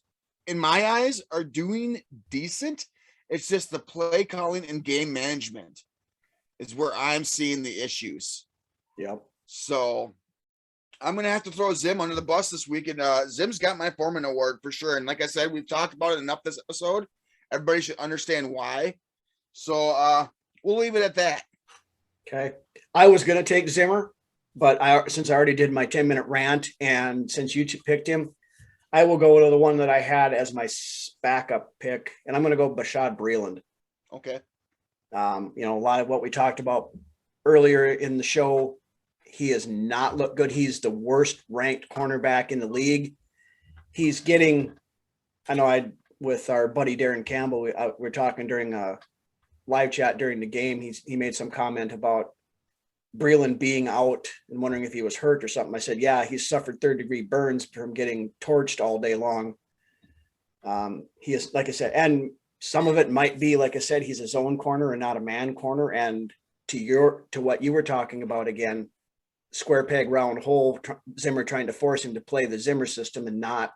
Speaker 6: in my eyes, are doing decent. It's just the play calling and game management is where I'm seeing the issues.
Speaker 2: Yep.
Speaker 6: So I'm going to have to throw Zim under the bus this week. And Zim's got my Foreman award for sure. And like I said, we've talked about it enough this episode. Everybody should understand why. So we'll leave it at that.
Speaker 2: Okay. I was going to take Zimmer, but since I already did my 10-minute rant, and since you picked him, I will go to the one that I had as my backup pick, and I'm going to go Bashaud Breeland.
Speaker 6: Okay.
Speaker 2: A lot of what we talked about earlier in the show, he has not looked good. He's the worst ranked cornerback in the league. He's getting, with our buddy Darren Campbell, we're talking during a live chat during the game. He made some comment about Breeland being out and wondering if he was hurt or something. I said, yeah, he's suffered 3rd-degree burns from getting torched all day long. He is, like I said, and some of it might be, like I said, he's a zone corner and not a man corner. And to what you were talking about again, square peg, round hole, Zimmer trying to force him to play the Zimmer system and not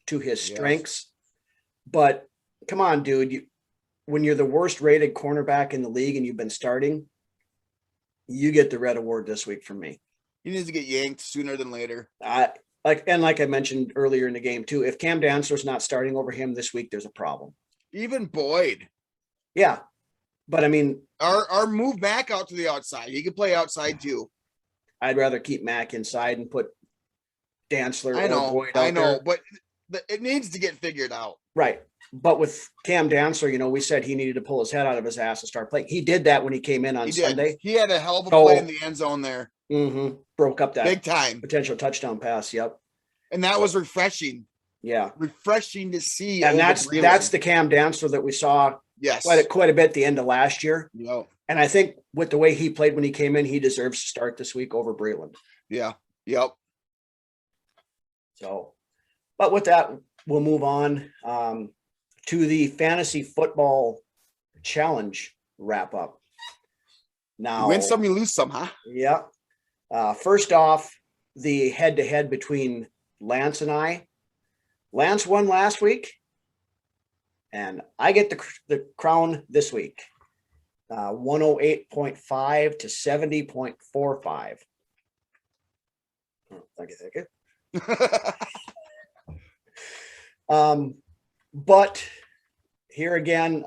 Speaker 2: to his strengths. But come on, dude, when you're the worst rated cornerback in the league and you've been starting, you get the red award this week from me.
Speaker 6: He needs to get yanked sooner than later.
Speaker 2: Like I mentioned earlier in the game too, if Cam Dantzler's not starting over him this week, there's a problem.
Speaker 6: Even Boyd.
Speaker 2: Yeah. But I mean,
Speaker 6: our move Mac out to the outside. He could play outside too.
Speaker 2: I'd rather keep Mac inside and put Dantzler
Speaker 6: or
Speaker 2: Boyd out there.
Speaker 6: But it needs to get figured out.
Speaker 2: Right. But with Cam Dantzler, we said he needed to pull his head out of his ass and start playing. He did that when he came in on Sunday.
Speaker 6: He had a hell of a play in the end zone there.
Speaker 2: Broke up that
Speaker 6: big time
Speaker 2: potential touchdown pass. Yep.
Speaker 6: And that was refreshing.
Speaker 2: Yeah.
Speaker 6: Refreshing to see.
Speaker 2: And that's the Cam Dantzler that we saw quite a bit at the end of last year.
Speaker 6: Yep.
Speaker 2: And I think with the way he played when he came in, he deserves to start this week over Breeland.
Speaker 6: Yeah. Yep.
Speaker 2: So, but with that, we'll move on to the fantasy football challenge wrap up. Now,
Speaker 6: you win some, you lose some, huh?
Speaker 2: Yeah. First off, the head-to-head between Lance and I. Lance won last week, and I get the crown this week. 108.5 to 70.45. Thank you. But here again,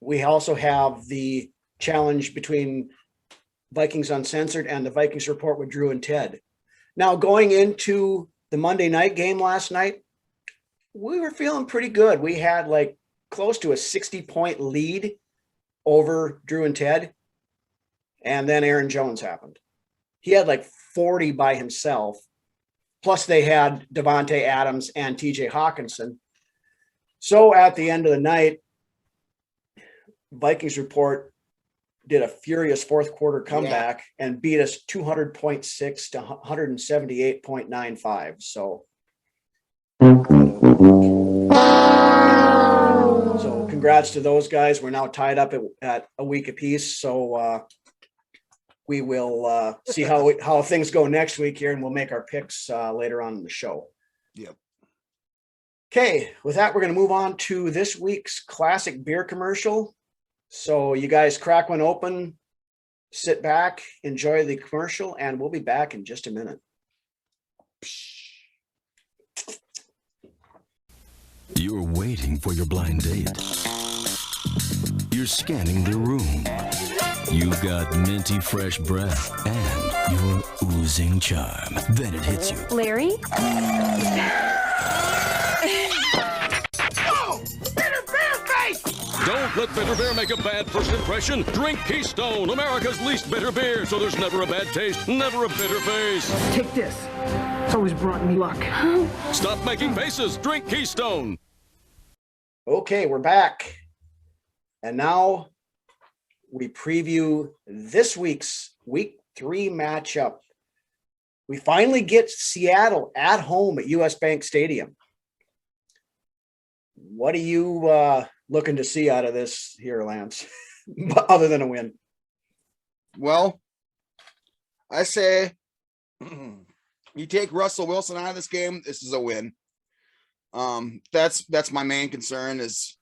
Speaker 2: we also have the challenge between Vikings Uncensored and the Vikings Report with Drew and Ted. Now, going into the Monday night game last night, we were feeling pretty good. We had like close to a 60-point lead over Drew and Ted. And then Aaron Jones happened. He had like 40 by himself. Plus they had Devontae Adams and TJ Hawkinson. So at the end of the night, Vikings Report did a furious fourth quarter comeback and beat us 200.6 to 178.95. So congrats to those guys. We're now tied up at a week apiece. So we will see how things go next week here, and we'll make our picks later on in the show.
Speaker 6: Yep.
Speaker 2: Okay, with that, we're going to move on to this week's classic beer commercial. So you guys crack one open, sit back, enjoy the commercial, and we'll be back in just a minute.
Speaker 12: You're waiting for your blind date. You're scanning the room. You've got minty fresh breath and you're oozing charm. Then it hits you.
Speaker 13: Larry?
Speaker 12: Don't
Speaker 13: Let bitter beer make a bad first impression. Drink Keystone, America's least bitter beer, so there's never a bad taste, never a bitter face.
Speaker 14: Take this. It's always brought me luck.
Speaker 13: Stop making faces. Drink Keystone.
Speaker 2: Okay, we're back. And now we preview this week's Week 3 matchup. We finally get Seattle at home at US Bank Stadium. What are you looking to see out of this here, Lance, other than a win?
Speaker 6: Well, I say you take Russell Wilson out of this game, this is a win. That's my main concern is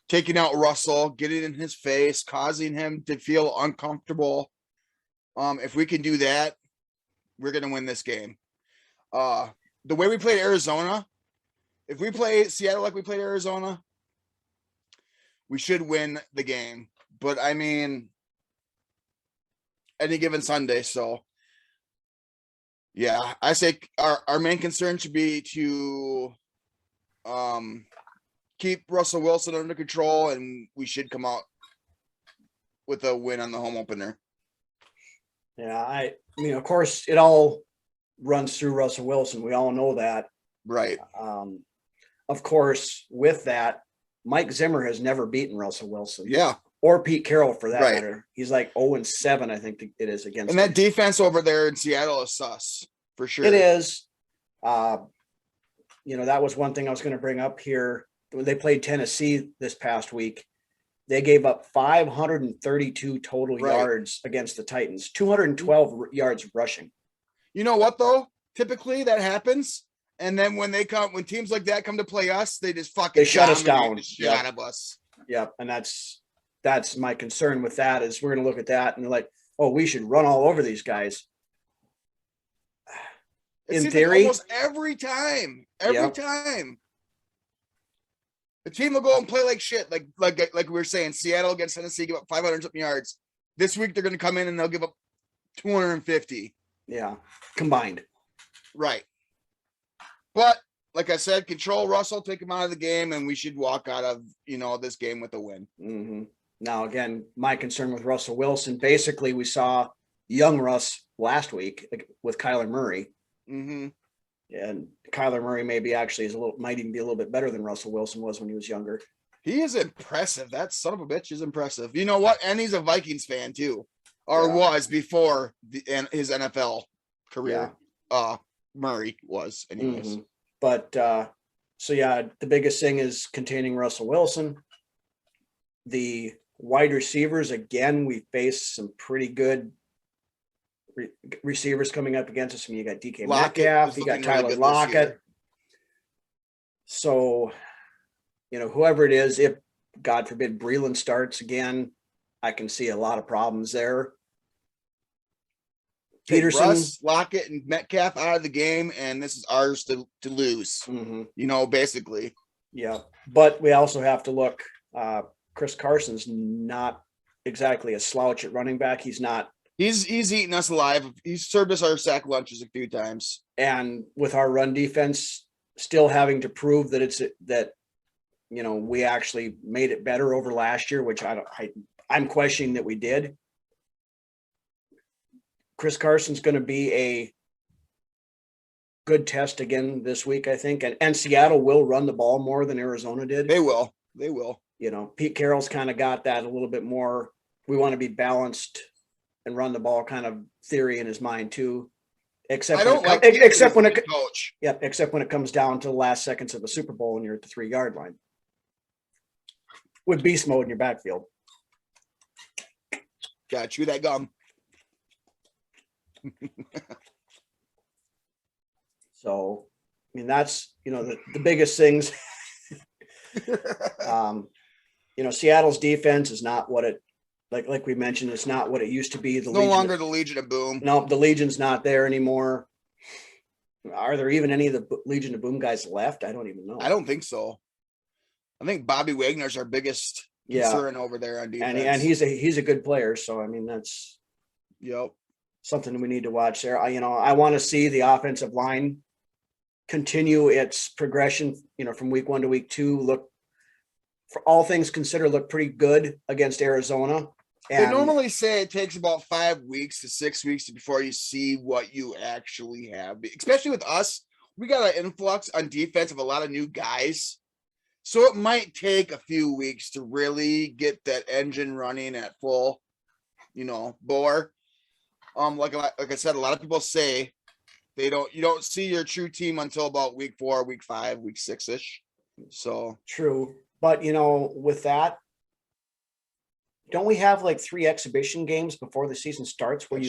Speaker 6: taking out Russell, getting in his face, causing him to feel uncomfortable. If we can do that, we're going to win this game. The way we played Arizona, if we play Seattle like we played Arizona, we should win the game. But I mean, any given Sunday. So yeah, I say our main concern should be to keep Russell Wilson under control, and we should come out with a win on the home opener.
Speaker 2: Yeah, I mean, of course, it all runs through Russell Wilson. We all know that.
Speaker 6: Right.
Speaker 2: Of course, with that, Mike Zimmer has never beaten Russell Wilson.
Speaker 6: Yeah.
Speaker 2: Or Pete Carroll, for that
Speaker 6: Right.
Speaker 2: matter. He's like 0-7, I think it is against
Speaker 6: And
Speaker 2: him.
Speaker 6: that defense over there in Seattle is sus, for sure.
Speaker 2: It is. That was one thing I was going to bring up here. When they played Tennessee this past week, they gave up 532 total
Speaker 6: Right.
Speaker 2: yards against the Titans, 212 yards rushing.
Speaker 6: You know what, though? Typically that happens. And then when teams like that come to play us, they just fucking
Speaker 2: Shut us
Speaker 6: dominate
Speaker 2: down.
Speaker 6: the shit
Speaker 2: Yep.
Speaker 6: out of us.
Speaker 2: Yep. And that's my concern with that is we're going to look at that and like, oh, we should run all over these guys.
Speaker 6: It
Speaker 2: In
Speaker 6: seems
Speaker 2: theory,
Speaker 6: like almost every time.
Speaker 2: Yep.
Speaker 6: The team will go and play like shit. Like we were saying, Seattle against Tennessee give up 500 something yards. This week they're going to come in and they'll give up 250.
Speaker 2: Yeah, combined.
Speaker 6: Right. But like I said, control Russell, take him out of the game, and we should walk out of this game with a win.
Speaker 2: Mm-hmm. Now, again, my concern with Russell Wilson, basically we saw young Russ last week with Kyler Murray.
Speaker 6: Mm-hmm.
Speaker 2: And Kyler Murray might even be a little bit better than Russell Wilson was when he was younger.
Speaker 6: He is impressive. That son of a bitch is impressive. You know what? And he's a Vikings fan too, or was before his NFL career.
Speaker 2: Yeah.
Speaker 6: Murray was, anyways.
Speaker 2: Mm-hmm. But the biggest thing is containing Russell Wilson. The wide receivers, again, we faced some pretty good receivers coming up against us. I mean, you got DK Metcalf, you got Tyler Lockett. So, whoever it is, if God forbid Breeland starts again, I can see a lot of problems there. Peterson,
Speaker 6: Russ, Lockett, and Metcalf out of the game, and this is ours to lose.
Speaker 2: Mm-hmm.
Speaker 6: Basically.
Speaker 2: Yeah, but we also have to look. Chris Carson's not exactly a slouch at running back. He's not.
Speaker 6: He's eating us alive. He's served us our sack lunches a few times.
Speaker 2: And with our run defense still having to prove that we actually made it better over last year, which I'm questioning that we did. Chris Carson's going to be a good test again this week, I think. And Seattle will run the ball more than Arizona did.
Speaker 6: They will.
Speaker 2: Pete Carroll's kind of got that a little bit more. We want to be balanced and run the ball kind of theory in his mind too. Except when it comes down to the last seconds of a Super Bowl and you're at the 3-yard line with beast mode in your backfield.
Speaker 6: Gotta chew that gum.
Speaker 2: So, I mean, that's, the biggest things. Seattle's defense is not what it, like we mentioned, it's not what it used to be.
Speaker 6: No longer the Legion of Boom.
Speaker 2: No, the Legion's not there anymore. Are there even any of the Legion of Boom guys left? I don't even know.
Speaker 6: I don't think so. I think Bobby Wagner's our biggest concern over there on defense.
Speaker 2: And he's a good player. So, I mean, that's something we need to watch there. I want to see the offensive line continue its progression, from week 1 to week 2. Look for all things considered, looked pretty good against Arizona.
Speaker 6: They
Speaker 2: And
Speaker 6: normally say it takes about 5 weeks to 6 weeks before you see what you actually have. Especially with us, we got an influx on defense of a lot of new guys. So it might take a few weeks to really get that engine running at full, bore. Like I said, a lot of people say you don't see your true team until about week 4, week 5, week 6-ish. So
Speaker 2: true. But with that, don't we have like 3 exhibition games before the season starts where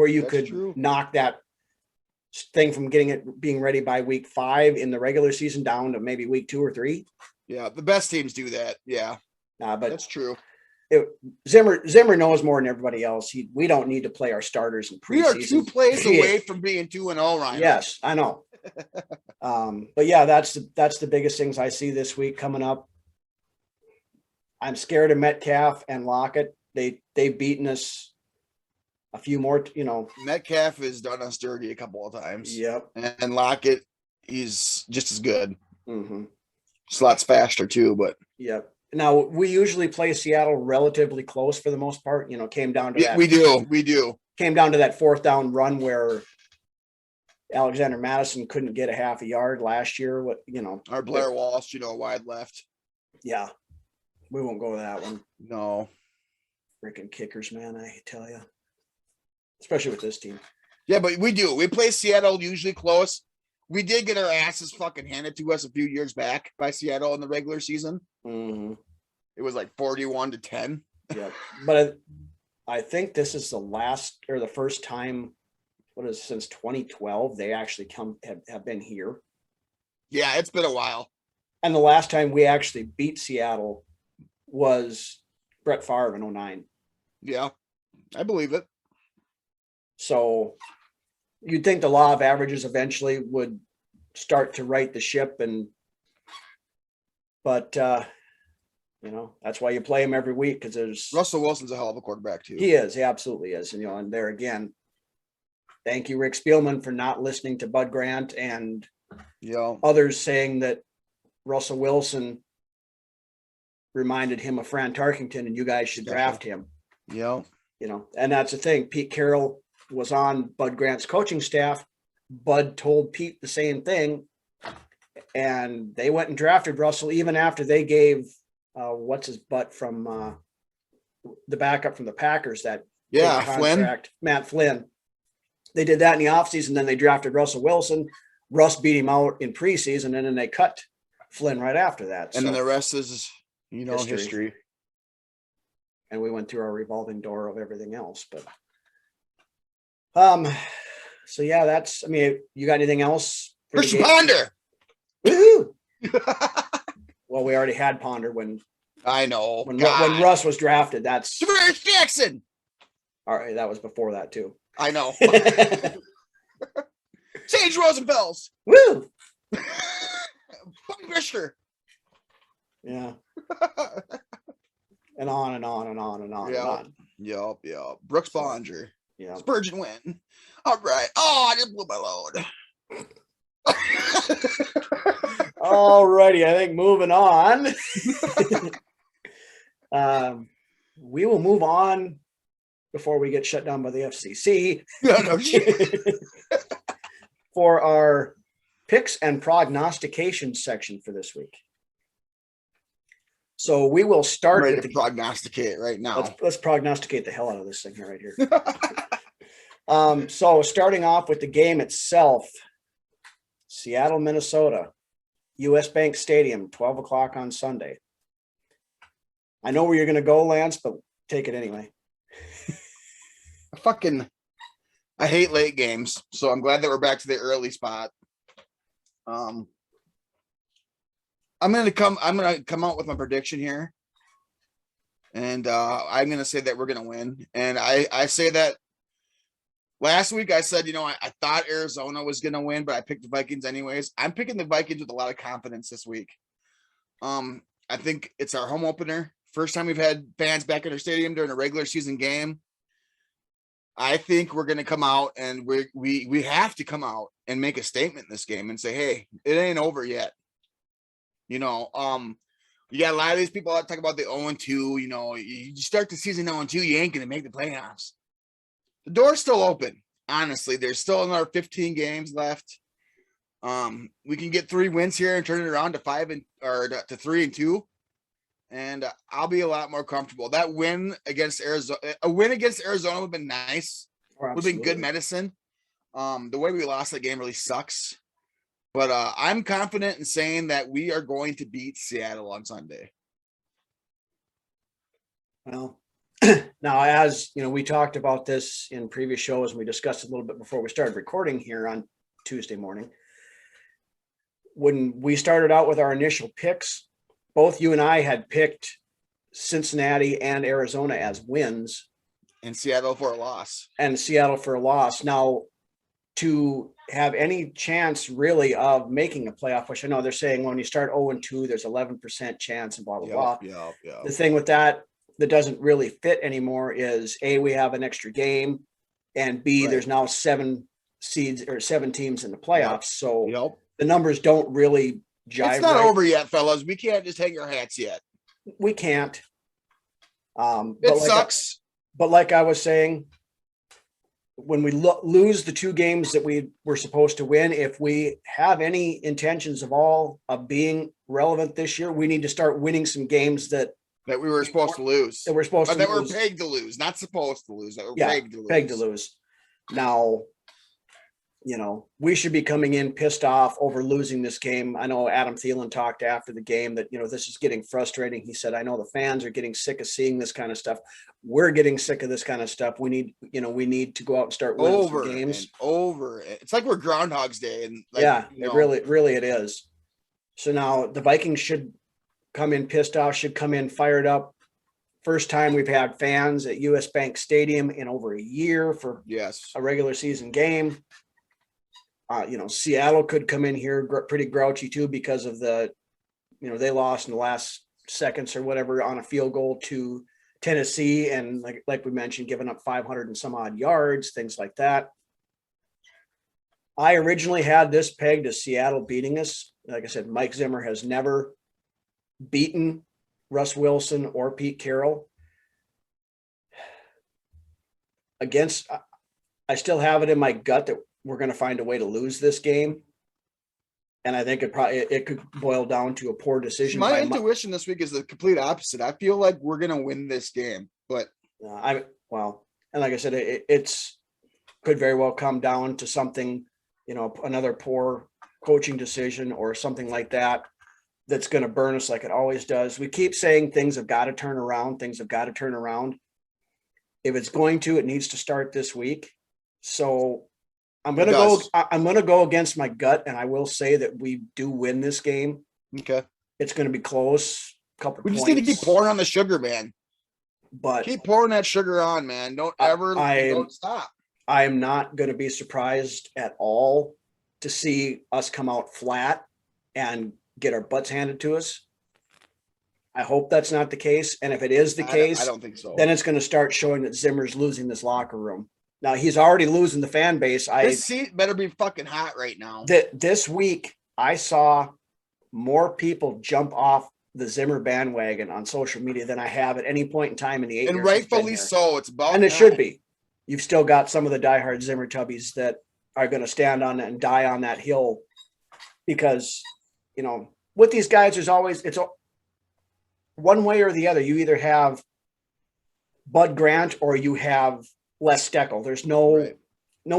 Speaker 2: you could knock that thing from being ready by week 5 in the regular season down to maybe week 2 or 3?
Speaker 6: Yeah, the best teams do that. Yeah,
Speaker 2: but
Speaker 6: that's true.
Speaker 2: Zimmer knows more than everybody else. We don't need to play our starters in preseason.
Speaker 6: We are 2 plays away from being 2-0, Ryan.
Speaker 2: Yes, I know. But yeah, that's the biggest things I see this week coming up. I'm scared of Metcalf and Lockett. They've beaten us a few more,
Speaker 6: Metcalf has done us dirty a couple of times.
Speaker 2: Yep.
Speaker 6: And Lockett, he's just as good.
Speaker 2: Mm-hmm.
Speaker 6: Just lots faster too, but.
Speaker 2: Yep. Now, we usually play Seattle relatively close for the most part. Came down to that.
Speaker 6: We do.
Speaker 2: Came down to that 4th down run where Alexander Madison couldn't get a half a yard last year.
Speaker 6: Our Blair Walsh, wide left.
Speaker 2: Yeah. We won't go to that one.
Speaker 6: No.
Speaker 2: Freaking kickers, man, I tell you. Especially with this team.
Speaker 6: Yeah, but we do. We play Seattle usually close. We did get our asses fucking handed to us a few years back by Seattle in the regular season.
Speaker 2: Mm-hmm.
Speaker 6: It was like 41-10.
Speaker 2: Yeah, but I think this is the first time, since 2012 they actually have been here.
Speaker 6: Yeah, it's been a while.
Speaker 2: And the last time we actually beat Seattle was Brett Favre in 2009.
Speaker 6: Yeah, I believe it.
Speaker 2: So you'd think the law of averages eventually would start to right the ship, but that's why you play him every week, because there's
Speaker 6: Russell Wilson's a hell of a quarterback too.
Speaker 2: He is, he absolutely is. And there again, thank you, Rick Spielman, for not listening to Bud Grant and others saying that Russell Wilson reminded him of Fran Tarkington and you guys should draft him.
Speaker 6: Yeah.
Speaker 2: And that's the thing. Pete Carroll was on Bud Grant's coaching staff. Bud told Pete the same thing, and they went and drafted Russell even after they gave what's his butt from the backup from the Packers, that contract, Matt Flynn. They did that in the offseason, then they drafted Russell Wilson. Russ beat him out in preseason, and then they cut Flynn right after that.
Speaker 6: And then the rest is history.
Speaker 2: And we went through our revolving door of everything else, but so yeah, you got anything else?
Speaker 6: Christian Ponder.
Speaker 2: Woo-hoo! Well, we already had Ponder when
Speaker 6: I know
Speaker 2: when Russ was drafted. That's
Speaker 6: Javarius Jackson.
Speaker 2: All right, that was before that too.
Speaker 6: I know. Sage Rosenfels.
Speaker 2: Woo!
Speaker 6: Bobby Brister.
Speaker 2: Yeah. And on and on and on and on and on.
Speaker 6: Yup. Brooks Bollinger.
Speaker 2: Yeah.
Speaker 6: Spurgeon win. All right. Oh, I just blew my load.
Speaker 2: All righty. I think moving on. We will move on before we get shut down by the FCC.
Speaker 6: No shit.
Speaker 2: For our picks and prognostication section for this week. So we will start
Speaker 6: with the prognosticate right now.
Speaker 2: Let's prognosticate the hell out of this thing right here. So starting off with the game itself, Seattle, Minnesota, US Bank Stadium, 12 o'clock on Sunday. I know where you're going to go, Lance, but take it anyway.
Speaker 6: I hate late games, so I'm glad that we're back to the early spot. I'm gonna come out with my prediction here. And I'm gonna say that we're gonna win. And I say that last week I said, I thought Arizona was gonna win, but I picked the Vikings anyways. I'm picking the Vikings with a lot of confidence this week. I think it's our home opener. First time we've had fans back in our stadium during a regular season game. I think we're gonna come out and we have to come out and make a statement in this game and say, hey, it ain't over yet. You got a lot of these people that talk about the 0-2. You know, you start the season 0-2, you ain't going to make the playoffs. The door's still open. Honestly, there's still another 15 games left. We can get 3 wins here and turn it around to 3-2, and I'll be a lot more comfortable. That win against Arizona, would have been nice. Would have been good medicine. The way we lost that game really sucks. But I'm confident in saying that we are going to beat Seattle on Sunday.
Speaker 2: Well, now, as you know, we talked about this in previous shows, and we discussed it a little bit before we started recording here on Tuesday morning. When we started out with our initial picks, both you and I had picked Cincinnati and Arizona as wins.
Speaker 6: And Seattle for a loss.
Speaker 2: Now, to have any chance really of making a playoff, which I know they're saying when you start 0-2, there's 11% chance and blah, blah, blah. The thing with that doesn't really fit anymore is A, we have an extra game, and B, there's now 7 teams in the playoffs. So the numbers don't really jive.
Speaker 6: It's not over yet, fellas. We can't just hang our hats yet.
Speaker 2: We can't.
Speaker 6: It sucks.
Speaker 2: But like I was saying, when we lose the 2 games that we were supposed to win, if we have any intentions of being relevant this year, we need to start winning some games that
Speaker 6: we were supposed to lose.
Speaker 2: That we're supposed to lose.
Speaker 6: That we're pegged to lose, not supposed to lose. That we're pegged to lose.
Speaker 2: Now, you know, we should be coming in pissed off over losing this game. I know Adam Thielen talked after the game that, you know, this is getting frustrating. He said, I know the fans are getting sick of seeing this kind of stuff. We're getting sick of this kind of stuff. We need to go out and start winning some games.
Speaker 6: It's like we're Groundhog's Day. And
Speaker 2: it really it is. So now the Vikings should come in pissed off, should come in fired up. First time we've had fans at US Bank Stadium in over a year for a regular season game. Seattle could come in here pretty grouchy too because of they lost in the last seconds or whatever on a field goal to Tennessee, and like we mentioned, giving up 500 and some odd yards, things like that. I originally had this pegged as Seattle beating us. Like I said, Mike Zimmer has never beaten Russ Wilson or Pete Carroll. I still have it in my gut that we're going to find a way to lose this game. And I think it could boil down to a poor decision.
Speaker 6: My intuition this week is the complete opposite. I feel like we're going to win this game, but
Speaker 2: and like I said, it's could very well come down to something, another poor coaching decision or something like that, that's going to burn us like it always does. We keep saying things have got to turn around. If it's going to, it needs to start this week. So I'm going to go against my gut, and I will say that we do win this game.
Speaker 6: Okay.
Speaker 2: It's going to be close.
Speaker 6: We just need to keep pouring on the sugar, man.
Speaker 2: But
Speaker 6: keep pouring that sugar on, man. Don't stop.
Speaker 2: I am not going to be surprised at all to see us come out flat and get our butts handed to us. I hope that's not the case. And if it is the case,
Speaker 6: I don't think so.
Speaker 2: Then it's going to start showing that Zimmer's losing this locker room. Now he's already losing the fan base.
Speaker 6: This seat better be fucking hot right now.
Speaker 2: This week, I saw more people jump off the Zimmer bandwagon on social media than I have at any point in time in the 8 years.
Speaker 6: And rightfully so. It's about
Speaker 2: and it should be. You've still got some of the diehard Zimmer tubbies that are going to stand on and die on that hill because, with these guys, it's one way or the other. You either have Bud Grant or you have Les Steckel. There's no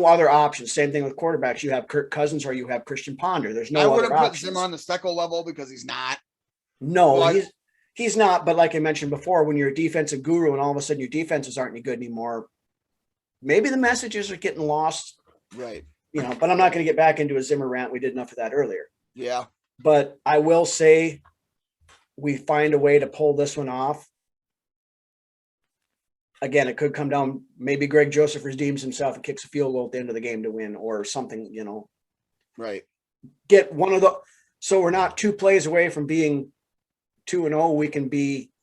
Speaker 2: other options. Same thing with quarterbacks. You have Kirk Cousins or you have Christian Ponder. There's no other options. I wouldn't put
Speaker 6: Zimmer on the Steckel level because he's not.
Speaker 2: No, he's not. But like I mentioned before, when you're a defensive guru and all of a sudden your defenses aren't any good anymore, maybe the messages are getting lost.
Speaker 6: Right.
Speaker 2: But I'm not going to get back into a Zimmer rant. We did enough of that earlier.
Speaker 6: Yeah.
Speaker 2: But I will say we find a way to pull this one off. Again, it could come down. Maybe Greg Joseph redeems himself and kicks a field goal at the end of the game to win or something,
Speaker 6: Right.
Speaker 2: Get one of the, so we're not 2 plays away from being 2-0. We can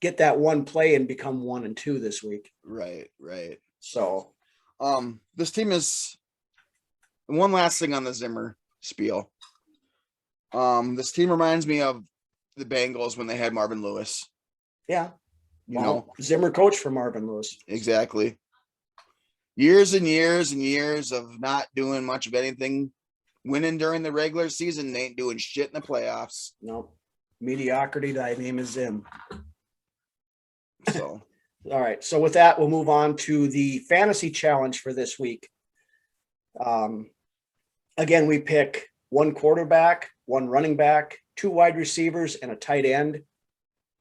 Speaker 2: get that one play and become 1-2 this week.
Speaker 6: Right.
Speaker 2: So,
Speaker 6: this team is one last thing on the Zimmer spiel. This team reminds me of the Bengals when they had Marvin Lewis.
Speaker 2: Yeah.
Speaker 6: You know,
Speaker 2: Zimmer coached for Marvin Lewis.
Speaker 6: Exactly. Years and years and years of not doing much of anything, winning during the regular season, they ain't doing shit in the playoffs.
Speaker 2: No. Mediocrity, thy name is Zim.
Speaker 6: So,
Speaker 2: all right. So with that, we'll move on to the fantasy challenge for this week. Again, we pick one quarterback, one running back, 2 wide receivers, and a tight end,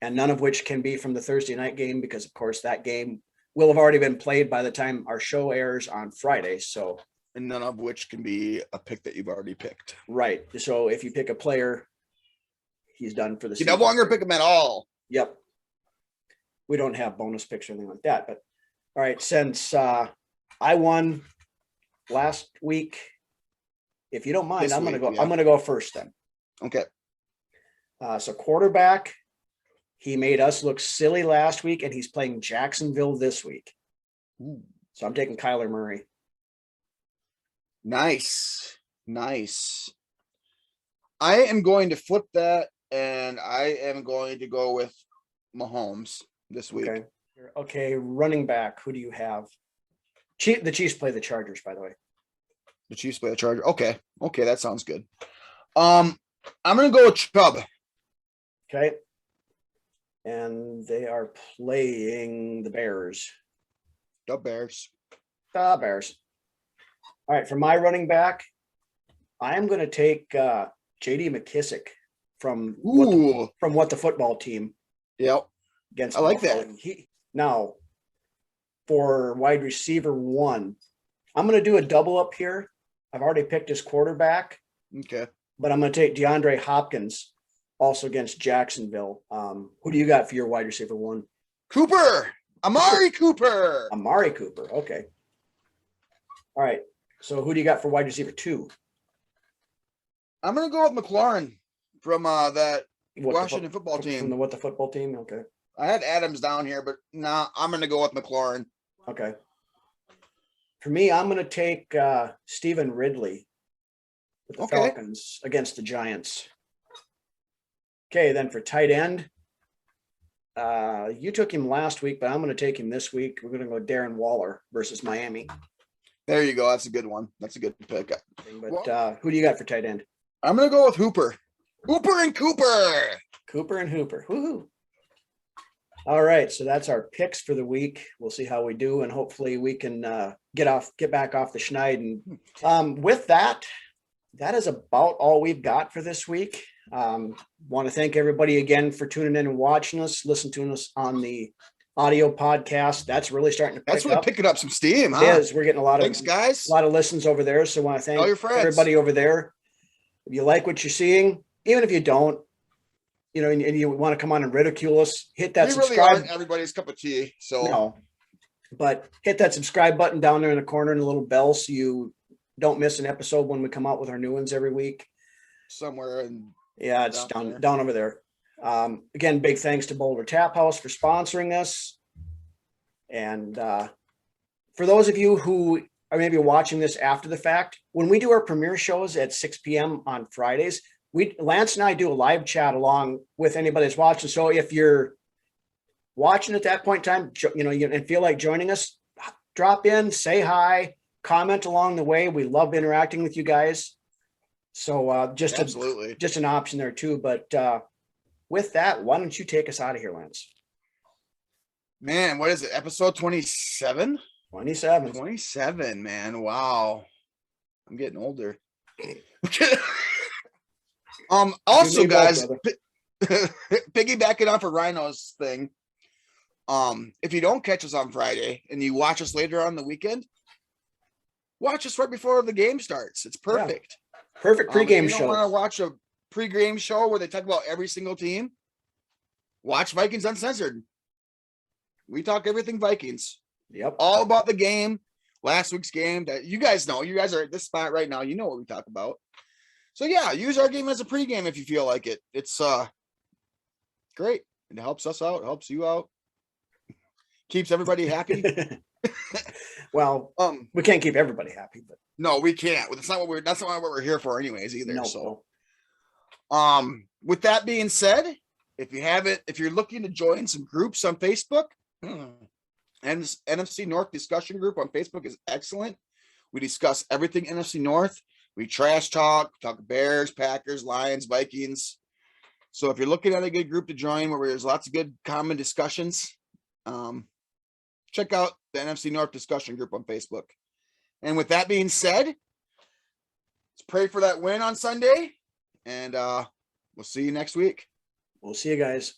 Speaker 2: and none of which can be from the Thursday night game because, of course, that game will have already been played by the time our show airs on Friday. So,
Speaker 6: and none of which can be a pick that you've already picked.
Speaker 2: Right. So if you pick a player, he's done for the season.
Speaker 6: You no longer pick him at all.
Speaker 2: Yep. We don't have bonus picks or anything like that. But all right, since I won last week, if you don't mind, I'm gonna go first then.
Speaker 6: Okay.
Speaker 2: So quarterback, he made us look silly last week, and he's playing Jacksonville this week.
Speaker 6: Ooh.
Speaker 2: So I'm taking Kyler Murray.
Speaker 6: Nice. I am going to flip that, and I am going to go with Mahomes this week.
Speaker 2: Okay, running back, who do you have? The Chiefs play the Chargers, by the way.
Speaker 6: The Chiefs play the Chargers. Okay, that sounds good. I'm going to go with Chubb.
Speaker 2: Okay. And they are playing the Bears.
Speaker 6: The Bears.
Speaker 2: All right, for my running back, I am going to take J.D. McKissick from what the football team.
Speaker 6: Yep.
Speaker 2: Against
Speaker 6: I like that.
Speaker 2: Now, for wide receiver 1, I'm going to do a double up here. I've already picked his quarterback.
Speaker 6: Okay.
Speaker 2: But I'm going to take DeAndre Hopkins also against Jacksonville. Who do you got for your wide receiver 1?
Speaker 6: Cooper. Amari Cooper.
Speaker 2: Okay. All right. So who do you got for wide receiver 2?
Speaker 6: I'm going to go with McLaurin from that Washington football team.
Speaker 2: From the football team? Okay.
Speaker 6: I had Adams down here, but I'm going to go with McLaurin.
Speaker 2: Okay. For me, I'm going to take Stephen Ridley with the Falcons against the Giants. Okay, then for tight end, you took him last week, but I'm going to take him this week. We're going to go Darren Waller versus Miami.
Speaker 6: There you go. That's a good one. That's a good pick.
Speaker 2: But who do you got for tight end?
Speaker 6: I'm going to go with Hooper. Hooper and Cooper.
Speaker 2: Woohoo. All right, so that's our picks for the week. We'll see how we do, and hopefully we can get back off the schneid. And with that is about all we've got for this week. Want to thank everybody again for tuning in and watching us, listening to us on the audio podcast. That's really starting to pick up.
Speaker 6: That's really picking up some steam, huh?
Speaker 2: It is. We're getting
Speaker 6: Thanks, guys.
Speaker 2: A lot of listens over there. So I want to thank
Speaker 6: all your friends.
Speaker 2: Everybody over there. If you like what you're seeing, even if you don't, and you want to come on and ridicule us, hit that subscribe.
Speaker 6: Really aren't everybody's cup of tea. So
Speaker 2: no, but hit that subscribe button down there in the corner and a little bell so you don't miss an episode when we come out with our new ones every week.
Speaker 6: Somewhere in
Speaker 2: it's down over there. Again, big thanks to Boulder Tap House for sponsoring us. And for those of you who are maybe watching this after the fact, when we do our premiere shows at 6 p.m. on Fridays, Lance and I do a live chat along with anybody that's watching. So if you're watching at that point in time, and feel like joining us, drop in, say hi, comment along the way. We love interacting with you guys. So just an option there too. But with that, why don't you take us out of here, Lance?
Speaker 6: Man, what is it? Episode 27? 27, man. Wow. I'm getting older. Also, guys, piggybacking off of Rhino's thing, if you don't catch us on Friday and you watch us later on the weekend, watch us right before the game starts. It's perfect.
Speaker 2: Yeah. Perfect pregame show.
Speaker 6: If you don't want to watch a pregame show where they talk about every single team, watch Vikings Uncensored. We talk everything Vikings.
Speaker 2: Yep.
Speaker 6: All about the game, last week's game that you guys know. You guys are at this spot right now. You know what we talk about. So yeah, use our game as a pregame if you feel like it. It's great. It helps us out, helps you out, keeps everybody happy.
Speaker 2: Well, we can't keep everybody happy, but
Speaker 6: no, we can't. That's not what we're here for anyways either.
Speaker 2: No.
Speaker 6: So with that being said, if you're looking to join some groups on Facebook, and this NFC North discussion group on Facebook is excellent. We discuss everything NFC North. We trash talk Bears, Packers, Lions, Vikings. So if you're looking at a good group to join where there's lots of good common discussions, check out the NFC North discussion group on Facebook. And with that being said, let's pray for that win on Sunday, and we'll see you next week.
Speaker 3: We'll see you guys.